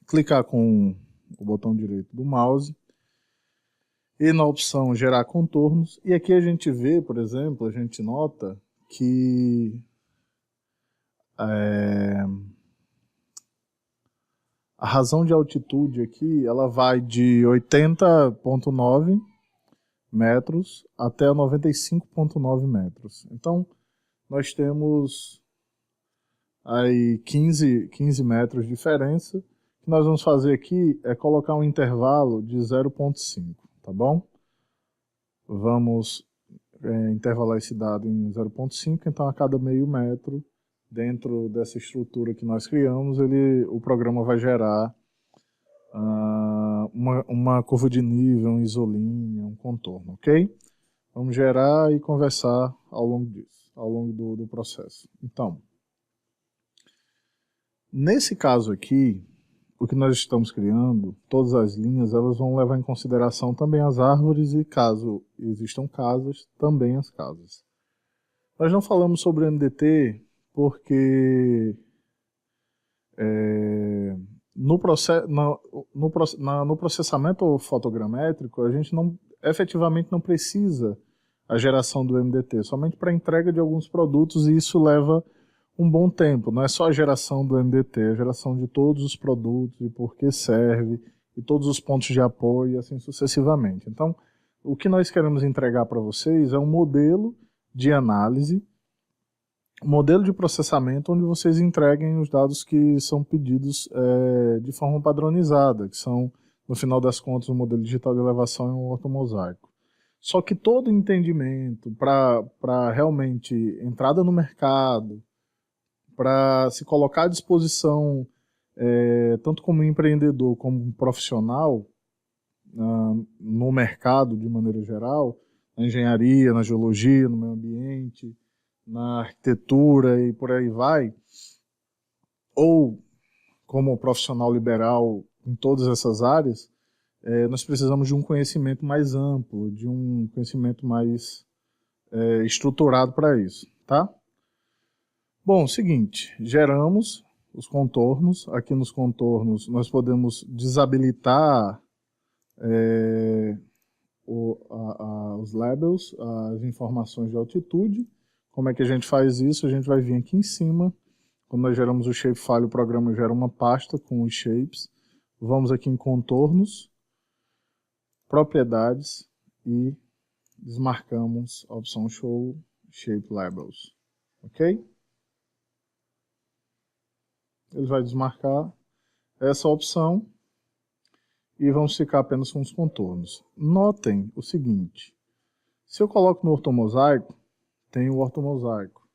clicar com o botão direito do mouse e na opção gerar contornos. E aqui a gente vê, por exemplo, a gente nota que a razão de altitude aqui, ela vai de 80,9 metros até 95,9 metros. Então, nós temos aí 15 metros de diferença. O que nós vamos fazer aqui é colocar um intervalo de 0,5, tá bom? Vamos intervalar esse dado em 0,5, então a cada meio metro, dentro dessa estrutura que nós criamos, o programa vai gerar uma curva de nível, um isolinha, um contorno, ok? Vamos gerar e conversar ao longo disso, ao longo do processo. Então, nesse caso aqui, o que nós estamos criando, todas as linhas, elas vão levar em consideração também as árvores e, caso existam casas, também as casas. Nós não falamos sobre o MDT porque no processamento fotogramétrico a gente efetivamente não precisa a geração do MDT, somente para a entrega de alguns produtos, e isso leva um bom tempo. Não é só a geração do MDT, é a geração de todos os produtos e por que serve, e todos os pontos de apoio, e assim sucessivamente. Então, o que nós queremos entregar para vocês é um modelo de análise, um modelo de processamento onde vocês entreguem os dados que são pedidos de forma padronizada, que são, no final das contas, o modelo digital de elevação e um ortomosaico. Só que todo entendimento para realmente entrada no mercado, para se colocar à disposição, tanto como empreendedor como profissional, no mercado de maneira geral, na engenharia, na geologia, no meio ambiente, na arquitetura e por aí vai, ou como profissional liberal em todas essas áreas, nós precisamos de um conhecimento mais amplo, de um conhecimento mais estruturado para isso, tá? Bom, seguinte, geramos os contornos. Aqui nos contornos nós podemos desabilitar os labels, as informações de altitude. Como é que a gente faz isso? A gente vai vir aqui em cima. Quando nós geramos o shapefile, o programa gera uma pasta com os shapes. Vamos aqui em contornos, propriedades e desmarcamos a opção show shape labels, ok? Ele vai desmarcar essa opção e vamos ficar apenas com os contornos. Notem o seguinte, se eu coloco no ortomosaico, tem o ortomosaico.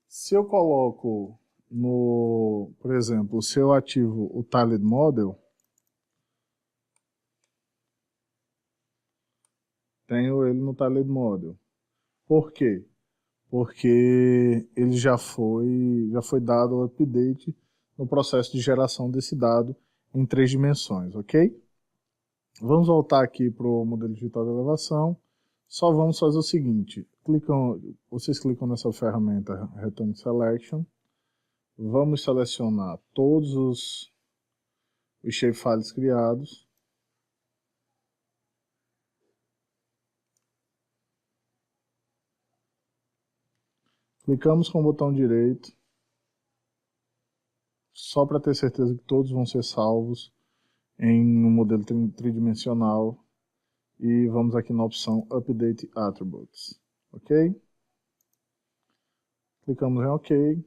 Se eu coloco por exemplo, se eu ativo o Tiled Model, tenho ele no Tiled Model. Por quê? Porque ele já foi dado o update no processo de geração desse dado em 3 dimensões, ok? Vamos voltar aqui para o modelo digital de elevação. Só vamos fazer o seguinte, vocês clicam nessa ferramenta Return Selection, vamos selecionar todos os shapefiles criados. Clicamos com o botão direito, só para ter certeza que todos vão ser salvos em um modelo tridimensional. E vamos aqui na opção Update Attributes, ok? Clicamos em OK.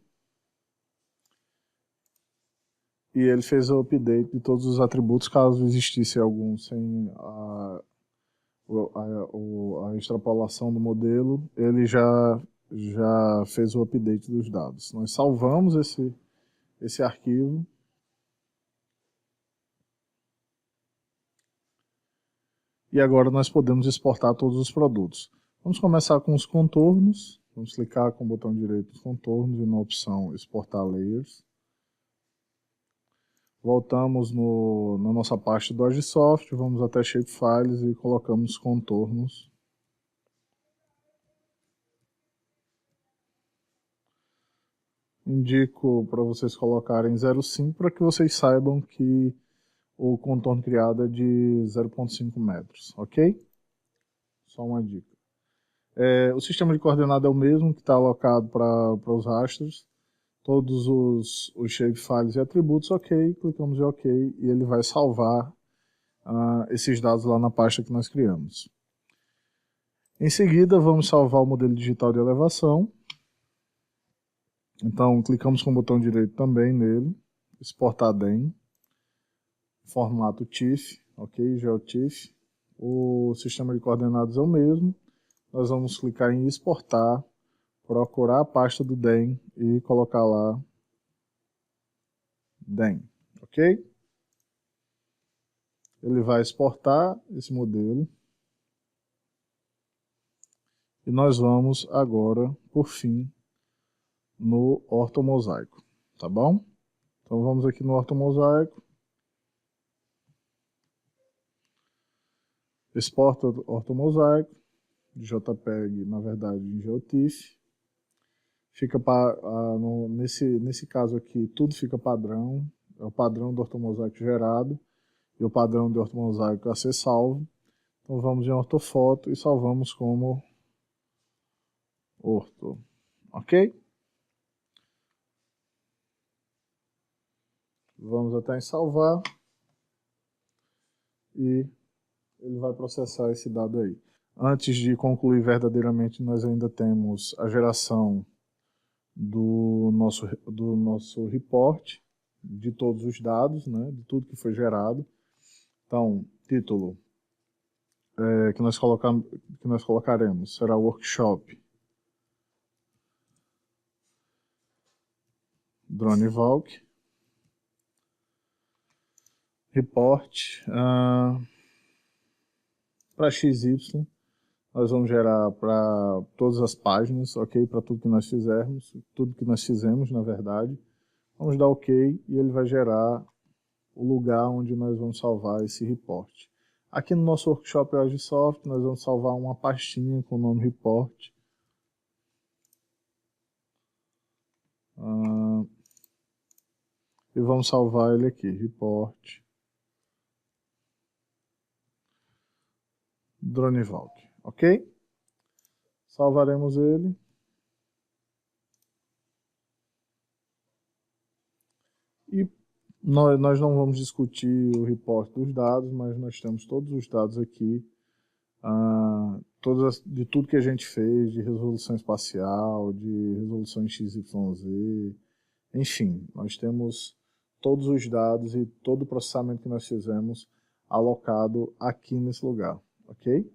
E ele fez o update de todos os atributos, caso existisse algum sem a extrapolação do modelo, ele já fez o update dos dados. Nós salvamos esse arquivo. E agora nós podemos exportar todos os produtos. Vamos começar com os contornos. Vamos clicar com o botão direito nos contornos e na opção Exportar Layers. Voltamos na nossa pasta do Agisoft, vamos até Shapefiles e colocamos contornos. Indico para vocês colocarem 0,5 para que vocês saibam que o contorno criado é de 0,5 metros, ok? Só uma dica. O sistema de coordenada é o mesmo que está alocado para os rastros. Todos os shapefiles e atributos, ok, clicamos em ok e ele vai salvar esses dados lá na pasta que nós criamos. Em seguida, vamos salvar o modelo digital de elevação. Então, clicamos com o botão direito também nele, exportar DEM, formato TIFF, ok, GeoTIFF. O sistema de coordenadas é o mesmo. Nós vamos clicar em exportar, procurar a pasta do DEM e colocar lá DEM, ok? Ele vai exportar esse modelo. E nós vamos agora, por fim, no ortomosaico, tá bom? Então vamos aqui no ortomosaico. Exporta o ortomosaico, de JPEG, na verdade, em GeoTIFF. Fica nesse caso aqui, tudo fica padrão. É o padrão do ortomosaico gerado e o padrão de ortomosaico a ser salvo. Então vamos em ortofoto e salvamos como orto, ok? Vamos até em salvar e ele vai processar esse dado aí. Antes de concluir verdadeiramente, nós ainda temos a geração do nosso report, de todos os dados, né, de tudo que foi gerado. Então, título que nós colocaremos será Workshop Drone Valk. Report para XY. Nós vamos gerar para todas as páginas, ok? Para tudo que nós fizermos, tudo que nós fizemos, na verdade. Vamos dar ok e ele vai gerar o lugar onde nós vamos salvar esse report. Aqui no nosso workshop Agisoft, nós vamos salvar uma pastinha com o nome report. E vamos salvar ele aqui, report Drone Valk, ok? Salvaremos ele. E nós não vamos discutir o report dos dados, mas nós temos todos os dados aqui, de tudo que a gente fez, de resolução espacial, de resolução em XYZ, enfim, nós temos todos os dados e todo o processamento que nós fizemos alocado aqui nesse lugar, ok?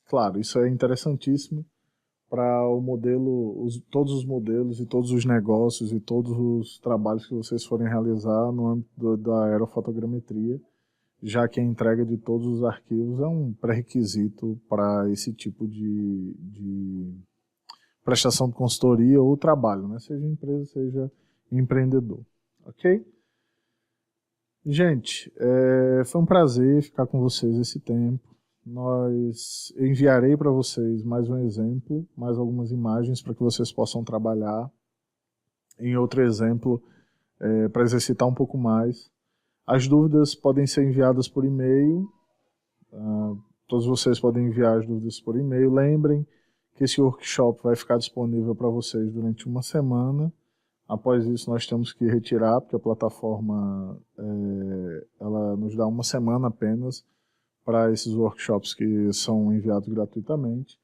Claro, isso é interessantíssimo para o modelo, todos os modelos e todos os negócios e todos os trabalhos que vocês forem realizar no âmbito da aerofotogrametria, já que a entrega de todos os arquivos é um pré-requisito para esse tipo de prestação de consultoria ou trabalho, né? Seja empresa, seja empreendedor, ok? Gente, foi um prazer ficar com vocês esse tempo. Eu enviarei para vocês mais um exemplo, mais algumas imagens para que vocês possam trabalhar em outro exemplo para exercitar um pouco mais. As dúvidas podem ser enviadas por e-mail, todos vocês podem enviar as dúvidas por e-mail. Lembrem que esse workshop vai ficar disponível para vocês durante uma semana. Após isso, nós temos que retirar, porque a plataforma ela nos dá uma semana apenas para esses workshops que são enviados gratuitamente.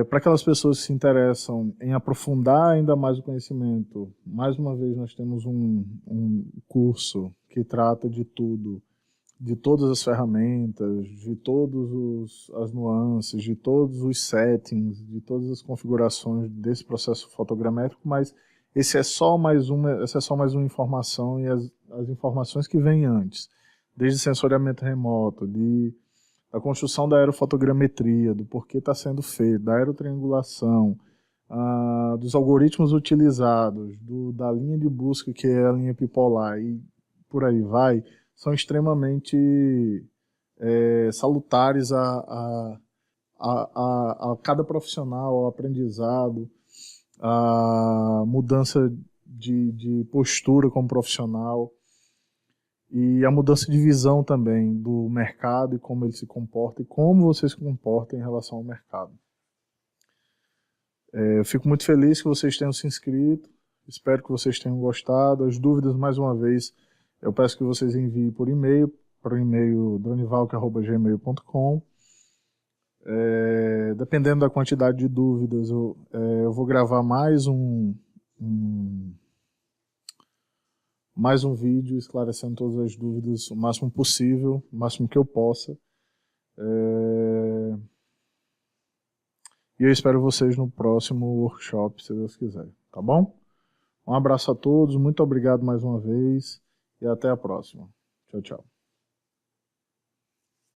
Para aquelas pessoas que se interessam em aprofundar ainda mais o conhecimento, mais uma vez nós temos um curso que trata de tudo, de todas as ferramentas, de todas as nuances, de todos os settings, de todas as configurações desse processo fotogramétrico, mas essa é só mais uma informação, e as informações que vêm antes, desde sensoriamento remoto, da construção da aerofotogrametria, do porquê está sendo feito, da aerotriangulação, dos algoritmos utilizados, da linha de busca, que é a linha bipolar, e por aí vai, são extremamente salutares a cada profissional, ao aprendizado, a mudança de postura como profissional, e a mudança de visão também do mercado e como ele se comporta e como você se comporta em relação ao mercado. Eu fico muito feliz que vocês tenham se inscrito, espero que vocês tenham gostado. As dúvidas, mais uma vez, eu peço que vocês enviem por e-mail, para o e-mail dronivalk@gmail.com. Dependendo da quantidade de dúvidas, eu vou gravar mais um vídeo esclarecendo todas as dúvidas o máximo possível, o máximo que eu possa. E eu espero vocês no próximo workshop, se Deus quiser, tá bom? Um abraço a todos, muito obrigado mais uma vez e até a próxima. Tchau, tchau.